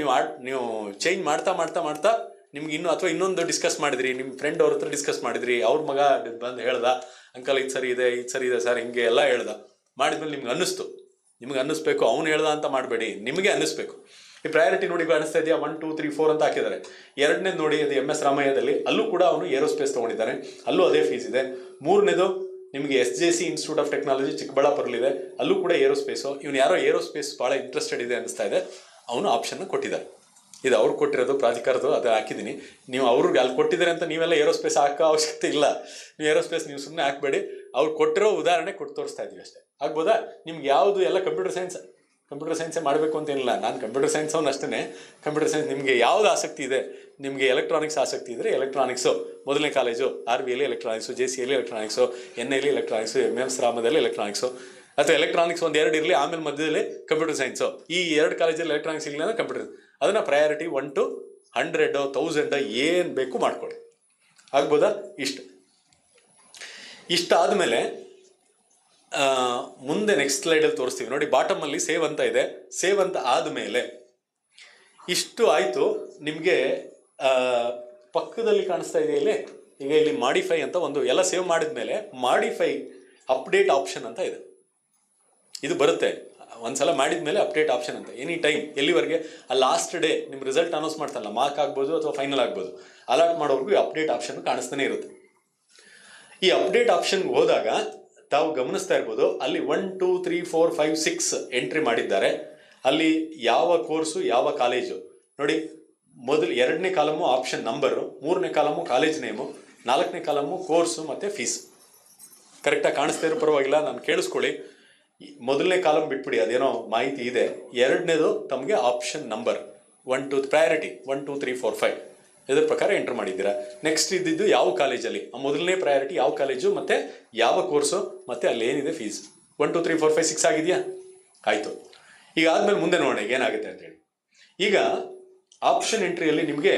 ನೀವು ಚೇಂಜ್ ಮಾಡ್ತಾ ನಿಮ್ಗೆ ಇನ್ನೊಂದು ಡಿಸ್ಕಸ್ ಮಾಡಿದ್ರಿ, ನಿಮ್ಮ ಫ್ರೆಂಡ್ ಅವ್ರ ಹತ್ರ ಡಿಸ್ಕಸ್ ಮಾಡಿದ್ರಿ, ಅವ್ರ ಮಗ ಬಂದು ಹೇಳ್ದ, ಅಂಕಲ್ ಇದು ಸರಿ ಇದೆ ಸರ್, ಹಿಂಗೆ ಎಲ್ಲ ಹೇಳ್ದ. ಮಾಡಿದ್ಮೇಲೆ ನಿಮ್ಗೆ ಅನ್ನಿಸ್ಬೇಕು. ಅವ್ನು ಹೇಳ್ದ ಅಂತ ಮಾಡಬೇಡಿ, ನಿಮಗೆ ಅನ್ನಿಸ್ಬೇಕು. ಈ ಪ್ರಯಾರಿಟಿ ನೋಡಿ ಕಾಣಿಸ್ತಾ ಇದೆಯಾ? 1, 2, 3, 4 ಅಂತ ಹಾಕಿದ್ದಾರೆ. ಎರಡನೇದು ನೋಡಿ, ಅದು MS ರಾಮಯ್ಯದಲ್ಲಿ, ಅಲ್ಲೂ ಕೂಡ ಅವನು ಏರೋಸ್ಪೇಸ್ ತೊಗೊಂಡಿದ್ದಾನೆ, ಅಲ್ಲೂ ಅದೇ ಫೀಸ್ ಇದೆ. ಮೂರನೇದು ನಿಮಗೆ SJC ಇನ್ಸ್ಟಿಟ್ಯೂಟ್ ಆಫ್ ಟೆಕ್ನಾಲಜಿ ಚಿಕ್ಕಬಳ್ಳಾಪುರಲ್ಲಿದೆ, ಅಲ್ಲೂ ಕೂಡ ಏರೋಸ್ಪೇಸು. ಇವನು ಯಾರೋ ಏರೋಸ್ಪೇಸ್ ಭಾಳ ಇಂಟ್ರೆಸ್ಟೆಡ್ ಇದೆ ಅನ್ನಿಸ್ತಾ ಇದೆ, ಅವನು ಆಪ್ಷನ್ನ ಕೊಟ್ಟಿದ್ದಾರೆ. ಇದು ಅವ್ರು ಕೊಟ್ಟಿರೋದು, ಪ್ರಾಧಿಕಾರದ್ದು, ಅದು ಹಾಕಿದ್ದೀನಿ. ನೀವು ಅವ್ರಿಗೆ ಅಲ್ಲಿ ಕೊಟ್ಟಿದ್ದಾರೆ ಅಂತ ನೀವೆಲ್ಲ ಏರೋಸ್ಪೇಸ್ ಹಾಕೋ ಅವಶ್ಯಕತೆ ಇಲ್ಲ. ನೀವು ಏರೋಸ್ಪೇಸ್ ನೀವು ಸುಮ್ಮನೆ ಹಾಕಬೇಡಿ. ಅವ್ರು ಕೊಟ್ಟಿರೋ ಉದಾಹರಣೆ ಕೊಟ್ಟು ತೋರಿಸ್ತಾ ಇದ್ದೀವಿ ಅಷ್ಟೇ. ಆಗ್ಬೋದಾ? ನಿಮ್ಗೆ ಯಾವುದು ಎಲ್ಲ ಕಂಪ್ಯೂಟರ್ ಸೈನ್ಸೇ ಮಾಡಬೇಕು ಅಂತೇನಿಲ್ಲ. ನಾನು ಕಂಪ್ಯೂಟರ್ ಸೈನ್ಸ್ ಅವನು ಅಷ್ಟೇ. ಕಂಪ್ಯೂಟರ್ ಸೈನ್ಸ್ ನಿಮಗೆ ಯಾವುದು ಆಸಕ್ತಿ ಇದೆ, ನಿಮಗೆ ಎಲೆಕ್ಟ್ರಾನಿಕ್ಸ್ ಆಸಕ್ತಿ ಇದ್ದರೆ ಎಲೆಕ್ಟ್ರಾನಿಕ್ಸು ಮೊದಲನೇ ಕಾಲೇಜು, RVಯಲ್ಲಿ ಎಲೆಕ್ಟ್ರಾನಿಕ್ಸು, JCಯಲ್ಲಿ ಎಲೆಕ್ಟ್ರಾನಿಕ್ಸು, NIಯಲ್ಲಿ ಎಲೆಕ್ಟ್ರಾನಿಕ್ಸು, MS ರಾಮದಲ್ಲಿ ಎಲೆಕ್ಟ್ರಾನಿಕ್ಸು, ಅಥವಾ ಎಲೆಕ್ಟ್ರಾನಿಕ್ಸ್ 1-2 ಇರಲಿ, ಆಮೇಲೆ ಮಧ್ಯದಲ್ಲಿ ಕಂಪ್ಯೂಟರ್ ಸೈನ್ಸು. ಈ 2 ಕಾಲೇಜಲ್ಲಿ ಎಲೆಕ್ಟ್ರಾನಿಕ್ಸ್ ಇರಲಿ ಅಂದರೆ ಕಂಪ್ಯೂಟರ್. ಅದನ್ನು ಪ್ರಯಾರಿಟಿ 1 to 100, 1000 ಏನು ಬೇಕು ಮಾಡ್ಕೊಳ್ಳಿ. ಆಗ್ಬೋದಾ? ಇಷ್ಟ ಆದಮೇಲೆ ಮುಂದೆ ನೆಕ್ಸ್ಟ್ ಸ್ಲೈಡಲ್ಲಿ ತೋರಿಸ್ತೀವಿ ನೋಡಿ. ಬಾಟಮಲ್ಲಿ ಸೇವ್ ಅಂತ ಇದೆ. ಸೇವ್ ಅಂತ ಆದಮೇಲೆ ಇಷ್ಟು ಆಯಿತು. ನಿಮಗೆ ಪಕ್ಕದಲ್ಲಿ ಕಾಣಿಸ್ತಾ ಇದೆ ಈಗ ಇಲ್ಲಿ ಮಾಡಿಫೈ ಅಂತ ಒಂದು, ಎಲ್ಲ ಸೇವ್ ಮಾಡಿದ ಮೇಲೆ ಮಾಡಿಫೈ ಅಪ್ಡೇಟ್ ಆಪ್ಷನ್ ಅಂತ ಇದೆ. ಇದು ಬರುತ್ತೆ ಒಂದ್ಸಲ ಮಾಡಿದ ಮೇಲೆ ಅಪ್ಡೇಟ್ ಆಪ್ಷನ್ ಅಂತ. ಎನಿ ಟೈಮ್ ಎಲ್ಲಿವರೆಗೆ? ಆ ಲಾಸ್ಟ್ ಡೇ ನಿಮ್ಮ ರಿಸಲ್ಟ್ ಅನೌನ್ಸ್ ಮಾಡ್ತಾರಲ್ಲ, ಮಾರ್ಕ್ ಆಗ್ಬೋದು ಅಥವಾ ಫೈನಲ್ ಆಗ್ಬೋದು, ಅಲಾಟ್ ಮಾಡೋವರೆಗೂ ಅಪ್ಡೇಟ್ ಆಪ್ಷನ್ ಕಾಣಿಸ್ತಾನೆ ಇರುತ್ತೆ. ಈ ಅಪ್ಡೇಟ್ ಆಪ್ಷನ್ಗೆ ಹೋದಾಗ ತಾವು ಗಮನಿಸ್ತಾ ಇರ್ಬೋದು, ಅಲ್ಲಿ 1, 2, 3, 4, 5, 6 ಎಂಟ್ರಿ ಮಾಡಿದ್ದಾರೆ. ಅಲ್ಲಿ ಯಾವ ಕೋರ್ಸು, ಯಾವ ಕಾಲೇಜು ನೋಡಿ. ಮೊದಲು 2ನೇ ಕಾಲಮು ಆಪ್ಷನ್ ನಂಬರು, 3ನೇ ಕಾಲಮು ಕಾಲೇಜ್ ನೇಮು, 4ನೇ ಕಾಲಮು ಕೋರ್ಸು ಮತ್ತು ಫೀಸ್. ಕರೆಕ್ಟಾಗಿ ಕಾಣಿಸ್ತಾ ಇರೋ ಪರವಾಗಿಲ್ಲ, ನಾನು ಕೇಳಿಸ್ಕೊಳ್ಳಿ. ಮೊದಲನೇ ಕಾಲಮ್ ಬಿಟ್ಬಿಡಿ, ಅದೇನೋ ಮಾಹಿತಿ ಇದೆ. ಎರಡನೇದು ತಮಗೆ ಆಪ್ಷನ್ ನಂಬರ್ 1, 2 ಪ್ರಯಾರಿಟಿ 1, 2, 3, 4, 5 ಇದರ ಪ್ರಕಾರ ಎಂಟರ್ ಮಾಡಿದ್ದೀರಾ. ನೆಕ್ಸ್ಟ್ ಇದ್ದಿದ್ದು ಯಾವ ಕಾಲೇಜಲ್ಲಿ, ಮೊದಲನೇ ಪ್ರಯಾರಿಟಿ ಯಾವ ಕಾಲೇಜು ಮತ್ತು ಯಾವ ಕೋರ್ಸು ಮತ್ತು ಅಲ್ಲಿ ಏನಿದೆ ಫೀಸ್. 1, 2, 3, 4, 5, 6 ಆಗಿದೆಯಾ? ಆಯಿತು. ಈಗ ಆದಮೇಲೆ ಮುಂದೆ ನೋಡೋಣ ಏನಾಗುತ್ತೆ ಅಂತೇಳಿ. ಈಗ ಆಪ್ಷನ್ ಎಂಟ್ರಿಯಲ್ಲಿ ನಿಮಗೆ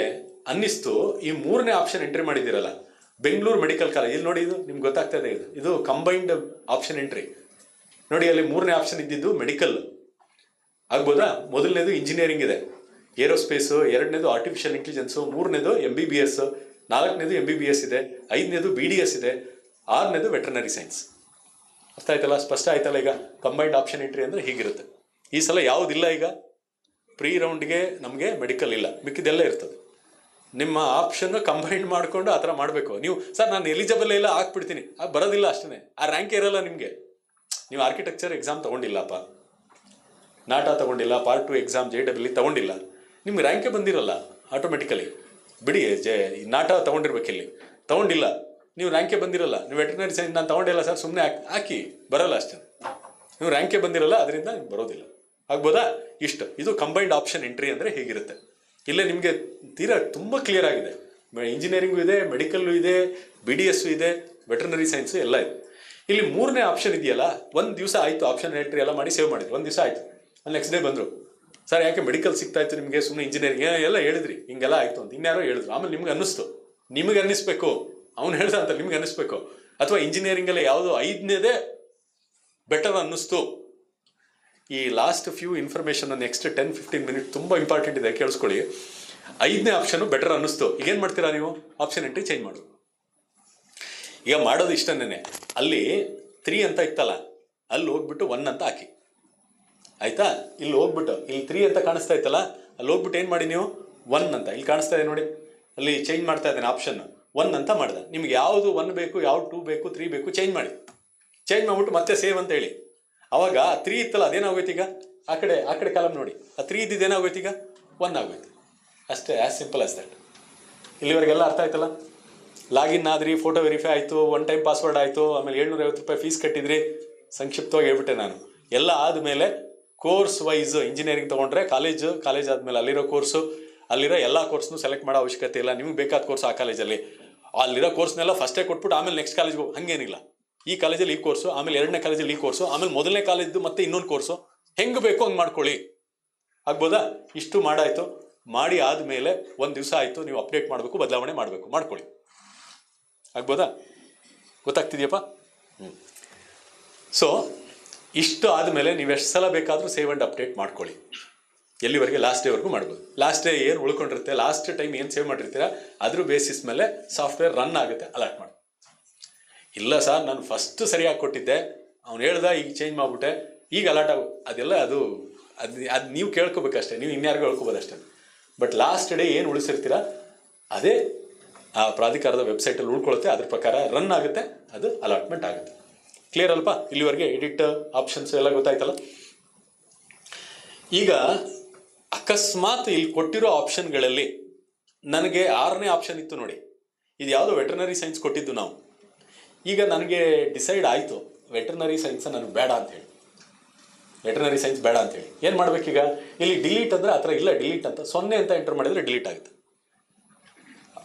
ಅನ್ನಿಸ್ತು, ಈ 3ನೇ ಆಪ್ಷನ್ ಎಂಟ್ರಿ ಮಾಡಿದ್ದೀರಲ್ಲ, ಬೆಂಗಳೂರು ಮೆಡಿಕಲ್ ಕಾಲೇಜ್. ಇಲ್ಲಿ ನೋಡಿ, ಇದು ನಿಮ್ಗೆ ಗೊತ್ತಾಗ್ತಾ ಇದೆ, ಇದು ಕಂಬೈನ್ಡ್ ಆಪ್ಷನ್ ಎಂಟ್ರಿ ನೋಡಿ. ಅಲ್ಲಿ 3ನೇ ಆಪ್ಷನ್ ಇದ್ದಿದ್ದು ಮೆಡಿಕಲ್. ಆಗ್ಬೋದಾ? ಮೊದಲನೇದು ಇಂಜಿನಿಯರಿಂಗ್ ಇದೆ, ಏರೋಸ್ಪೇಸು, 2ನೇದು ಆರ್ಟಿಫಿಷಿಯಲ್ ಇಂಟೆಲಿಜೆನ್ಸು, 3ನೇದು MBBS, 4ನೇದು MBBS ಇದೆ, 5ನೇದು BDS ಇದೆ, 6ನೇದು ವೆಟರ್ನರಿ ಸೈನ್ಸ್. ಅರ್ಥ ಆಯ್ತಲ್ಲ? ಸ್ಪಷ್ಟ ಆಯ್ತಲ್ಲ? ಈಗ ಕಂಬೈನ್ಡ್ ಆಪ್ಷನ್ ಎಂಟ್ರಿ ಅಂದರೆ ಹೀಗಿರುತ್ತೆ. ಈ ಸಲ ಯಾವುದಿಲ್ಲ, ಈಗ ಪ್ರೀ ರೌಂಡ್ಗೆ ನಮಗೆ ಮೆಡಿಕಲ್ ಇಲ್ಲ, ಮಿಕ್ಕಿದೆಲ್ಲ ಇರ್ತದೆ. ನಿಮ್ಮ ಆಪ್ಷನ್ ಕಂಬೈನ್ ಮಾಡಿಕೊಂಡು ಆ ಥರ ಮಾಡಬೇಕು. ನೀವು ಸರ್ ನಾನು ಎಲಿಜಿಬಲ್ ಇಲ್ಲ ಹಾಕ್ಬಿಡ್ತೀನಿ, ಅದು ಬರೋದಿಲ್ಲ ಅಷ್ಟೇ, ಆ ರ್ಯಾಂಕೇ ಇರಲ್ಲ ನಿಮಗೆ. ನೀವು ಆರ್ಕಿಟೆಕ್ಚರ್ ಎಕ್ಸಾಮ್ ತೊಗೊಂಡಿಲ್ಲಪ್ಪ, ನಾಟಾ ತೊಗೊಂಡಿಲ್ಲ, ಪಾರ್ಟ್ 2 ಎಕ್ಸಾಮ್ JEE ತೊಗೊಂಡಿಲ್ಲ, ನಿಮ್ಗೆ ರ್ಯಾಂಕೇ ಬಂದಿರಲ್ಲ ಆಟೋಮೆಟಿಕಲಿ. ಬಿಡಿ, ನಾಟಾ ತೊಗೊಂಡಿರ್ಬೇಕಿಲ್ಲಿ, ತೊಗೊಂಡಿಲ್ಲ, ನೀವು ರ್ಯಾಂಕೇ ಬಂದಿರಲ್ಲ. ನೀವು ವೆಟರ್ನರಿ ಸೈನ್ಸ್ ನಾನು ತೊಗೊಂಡಿಲ್ಲ ಸರ್, ಸುಮ್ಮನೆ ಹಾಕಿ ಬರೋಲ್ಲ ಅಷ್ಟೇ, ನೀವು ರ್ಯಾಂಕೇ ಬಂದಿರಲ್ಲ, ಅದರಿಂದ ನಿಮ್ಗೆ ಬರೋದಿಲ್ಲ. ಆಗ್ಬೋದಾ? ಇದು ಕಂಬೈನ್ಡ್ ಆಪ್ಷನ್ ಎಂಟ್ರಿ ಅಂದರೆ ಹೇಗಿರುತ್ತೆ. ಇಲ್ಲೇ ನಿಮಗೆ ತೀರಾ ತುಂಬ ಕ್ಲಿಯರ್ ಆಗಿದೆ. ಇಂಜಿನಿಯರಿಂಗು ಇದೆ, ಮೆಡಿಕಲ್ಲು ಇದೆ, BDS ಇದೆ, ವೆಟರ್ನರಿ ಸೈನ್ಸು ಎಲ್ಲ ಇದೆ. ಇಲ್ಲಿ 3ನೇ ಆಪ್ಷನ್ ಇದೆಯಲ್ಲ, ಒಂದು ದಿವಸ ಆಯಿತು ಆಪ್ಷನ್ ಎಂಟ್ರಿ ಎಲ್ಲ ಮಾಡಿ ಸೇವ್ ಮಾಡಿದ್ರು, ಒಂದು ದಿವಸ ಆಯಿತು, ಅಲ್ಲಿ ನೆಕ್ಸ್ಟ್ ಡೇ ಬಂದರು, ಸರ್ ಯಾಕೆ ಮೆಡಿಕಲ್ ಸಿಗ್ತಾ ಇತ್ತು ನಿಮಗೆ, ಸುಮ್ಮನೆ ಇಂಜಿನಿಯರಿಂಗ್ ಎಲ್ಲ ಹೇಳಿದ್ರಿ, ಹಿಂಗೆಲ್ಲ ಆಯಿತು ಅಂತ ಇನ್ಯಾರೋ ಹೇಳಿದ್ರು. ಆಮೇಲೆ ನಿಮ್ಗೆ ಅನ್ನಿಸ್ಬೇಕು, ಅವ್ನು ಹೇಳ್ದ ಅಂತ ನಿಮ್ಗೆ ಅನ್ನಿಸ್ಬೇಕು, ಅಥವಾ ಇಂಜಿನಿಯರಿಂಗಲ್ಲಿ ಯಾವುದೋ 5ನೇದೇ ಬೆಟರ್ ಅನ್ನಿಸ್ತು. ಈ last few information next 10-15 minute ತುಂಬ ಇಂಪಾರ್ಟೆಂಟ್ ಇದೆ, ಕೇಳಿಸ್ಕೊಳ್ಳಿ. 5ನೇ ಆಪ್ಷನು ಬೆಟರ್ ಅನ್ನಿಸ್ತು, ಈಗೇನು ಮಾಡ್ತೀರಾ ನೀವು? ಆಪ್ಷನ್ ಎಂಟ್ರಿ ಚೇಂಜ್ ಮಾಡು. ಈಗ ಮಾಡೋದು ಇಷ್ಟನೇ, ಅಲ್ಲಿ 3 ಅಂತ ಇತ್ತಲ್ಲ, ಅಲ್ಲಿ ಹೋಗ್ಬಿಟ್ಟು 1 ಅಂತ ಹಾಕಿ, ಆಯ್ತಾ? ಇಲ್ಲಿ ಹೋಗ್ಬಿಟ್ಟು ಇಲ್ಲಿ 3 ಅಂತ ಕಾಣಿಸ್ತಾ ಇತ್ತಲ್ಲ, ಅಲ್ಲಿ ಹೋಗ್ಬಿಟ್ಟು ಏನು ಮಾಡಿ ನೀವು 1 ಅಂತ, ಇಲ್ಲಿ ಕಾಣಿಸ್ತಾ ಇದೆ ನೋಡಿ, ಅಲ್ಲಿ ಚೇಂಜ್ ಮಾಡ್ತಾ ಇದ್ದೇನೆ ಆಪ್ಷನ್ 1 ಅಂತ ಮಾಡಿದೆ. ನಿಮ್ಗೆ ಯಾವುದು 1 ಬೇಕು, ಯಾವ್ದು 2 ಬೇಕು, 3 ಬೇಕು, ಚೇಂಜ್ ಮಾಡಿಬಿಟ್ಟು ಮತ್ತೆ ಸೇವ್ ಅಂತ ಹೇಳಿ. ಅವಾಗ 3 ಇತ್ತಲ್ಲ, ಅದೇನಾಗೋಯ್ತು ಈಗ, ಆ ಕಡೆ ಕಾಲಮ್ ನೋಡಿ, ಆ 3 ಇದ್ದಿದ್ದೇನಾಗೋಯ್ತು ಈಗ 1 ಆಗೋಯ್ತು ಅಷ್ಟೇ. As simple as that. ಇಲ್ಲಿವರೆಗೆಲ್ಲ ಅರ್ಥ ಆಯ್ತಲ್ಲ? ಲಾಗಿನ್ ಆದ್ರಿ, ಫೋಟೋ ವೆರಿಫೈ ಆಯಿತು, 1 ಟೈಮ್ ಪಾಸ್ವರ್ಡ್ ಆಯಿತು, ಆಮೇಲೆ 750 ರೂಪಾಯಿ ಫೀಸ್ ಕಟ್ಟಿದ್ರಿ, ಸಂಕ್ಷಿಪ್ತವಾಗಿ ಹೇಳ್ಬಿಟ್ಟೆ ನಾನು. ಎಲ್ಲ ಆದಮೇಲೆ ಕೋರ್ಸ್ ವೈಸ್ ಇಂಜಿನಿಯರಿಂಗ್ ತೊಗೊಂಡ್ರೆ ಕಾಲೇಜ್ ಆದಮೇಲೆ ಅಲ್ಲಿರೋ ಕೋರ್ಸು, ಅಲ್ಲಿರೋ ಎಲ್ಲ ಕೋರ್ಸ್ನು ಸೆಲೆಕ್ಟ್ ಮಾಡೋ ಅವಶ್ಯಕತೆ ಇಲ್ಲ. ನಿಮ್ಗೆ ಬೇಕಾದ ಕೋರ್ಸ್ ಆ ಕಾಲೇಜಲ್ಲಿ, ಅಲ್ಲಿರೋ ಕೋರ್ಸ್ನೆಲ್ಲ ಫಸ್ಟೇ ಕೊಟ್ಬಿಟ್ಟು ಆಮೇಲೆ ನೆಕ್ಸ್ಟ್ ಕಾಲೇಜ್ಗೆ ಹೋಗಿ, ಹಾಗೇನಿಲ್ಲ. ಈ ಕಾಲೇಜಲ್ಲಿ ಈ ಕೋರ್ಸು, ಆಮೇಲೆ 2ನೇ ಕಾಲೇಜಲ್ಲಿ ಈ ಕೋರ್ಸು, ಆಮೇಲೆ 1ನೇ ಕಾಲೇಜ್ದು ಮತ್ತೆ ಇನ್ನೊಂದು ಕೋರ್ಸು, ಹೆಂಗೆ ಬೇಕೋ ಹಂಗೆ ಮಾಡ್ಕೊಳ್ಳಿ. ಆಗ್ಬೋದಾ? ಇಷ್ಟು ಮಾಡಾಯಿತು. ಮಾಡಿ ಆದಮೇಲೆ 1 ದಿವಸ ಆಯಿತು, ನೀವು ಅಪ್ಡೇಟ್ ಮಾಡಬೇಕು, ಬದಲಾವಣೆ ಮಾಡ್ಕೊಳ್ಳಿ. ಆಗ್ಬೋದಾ? ಗೊತ್ತಾಗ್ತಿದೆಯಪ್ಪ? ಸೊ ಇಷ್ಟು ಆದಮೇಲೆ ನೀವು ಎಷ್ಟು ಸಲ ಬೇಕಾದರೂ ಸೇವ್ ಆ್ಯಂಡ್ ಅಪ್ಡೇಟ್ ಮಾಡ್ಕೊಳ್ಳಿ. ಎಲ್ಲಿವರೆಗೆ? ಲಾಸ್ಟ್ ಡೇವರೆಗೂ ಮಾಡ್ಬೋದು. ಲಾಸ್ಟ್ ಡೇ ಏನು ಉಳ್ಕೊಂಡಿರುತ್ತೆ, ಲಾಸ್ಟ್ ಟೈಮ್ ಏನು ಸೇವ್ ಮಾಡಿರ್ತೀರ, ಅದ್ರ ಬೇಸಿಸ್ ಮೇಲೆ ಸಾಫ್ಟ್ವೇರ್ ರನ್ ಆಗುತ್ತೆ, ಅಲರ್ಟ್ ಮಾಡಿ. ಇಲ್ಲ ಸರ್ ನಾನು ಫಸ್ಟ್ ಸರಿಯಾಗಿ ಕೊಟ್ಟಿದ್ದೆ, ಅವ್ನು ಹೇಳ್ದ, ಈಗ ಚೇಂಜ್ ಮಾಡಿಬಿಟ್ಟೆ, ಈಗ ಅಲರ್ಟ್ ಅದೆಲ್ಲ ಅದು ನೀವು ಕೇಳ್ಕೊಬೇಕಷ್ಟೇ, ನೀವು ಇನ್ಯಾರಿಗೂ ಹೇಳ್ಕೊಬೋದು ಅಷ್ಟೇ. ಬಟ್ ಲಾಸ್ಟ್ ಡೇ ಏನು ಉಳಿಸಿರ್ತೀರ ಅದೇ ಆ ಪ್ರಾಧಿಕಾರದ ವೆಬ್ಸೈಟಲ್ಲಿ ಉಳ್ಕೊಳುತ್ತೆ, ಅದ್ರ ಪ್ರಕಾರ ರನ್ ಆಗುತ್ತೆ, ಅದು ಅಲಾಟ್ಮೆಂಟ್ ಆಗುತ್ತೆ. ಕ್ಲಿಯರ್ ಅಲ್ಪ? ಇಲ್ಲಿವರೆಗೆ ಎಡಿಟ್ ಆಪ್ಷನ್ಸ್ ಎಲ್ಲ ಗೊತ್ತಾಯ್ತಲ್ಲ? ಈಗ ಅಕಸ್ಮಾತ್ ಇಲ್ಲಿ ಕೊಟ್ಟಿರೋ ಆಪ್ಷನ್ಗಳಲ್ಲಿ ನನಗೆ 6ನೇ ಆಪ್ಷನ್ ಇತ್ತು ನೋಡಿ, ಇದು ಯಾವುದೋ ವೆಟರ್ನರಿ ಸೈನ್ಸ್ ಕೊಟ್ಟಿದ್ದು ನಾವು. ಈಗ ನನಗೆ ಡಿಸೈಡ್ ಆಯಿತು ವೆಟರ್ನರಿ ಸೈನ್ಸ್ ನನಗೆ ಬೇಡ ಅಂತೇಳಿ, ವೆಟರ್ನರಿ ಸೈನ್ಸ್ ಬೇಡ ಅಂತೇಳಿ ಏನು ಮಾಡಬೇಕೀಗ? ಇಲ್ಲಿ ಡಿಲೀಟ್ ಅಂದರೆ ಆ ಥರ ಇಲ್ಲ, ಡಿಲೀಟ್ ಅಂತ 0 ಅಂತ ಎಂಟರ್ ಮಾಡಿದರೆ ಡಿಲೀಟ್ ಆಗುತ್ತೆ.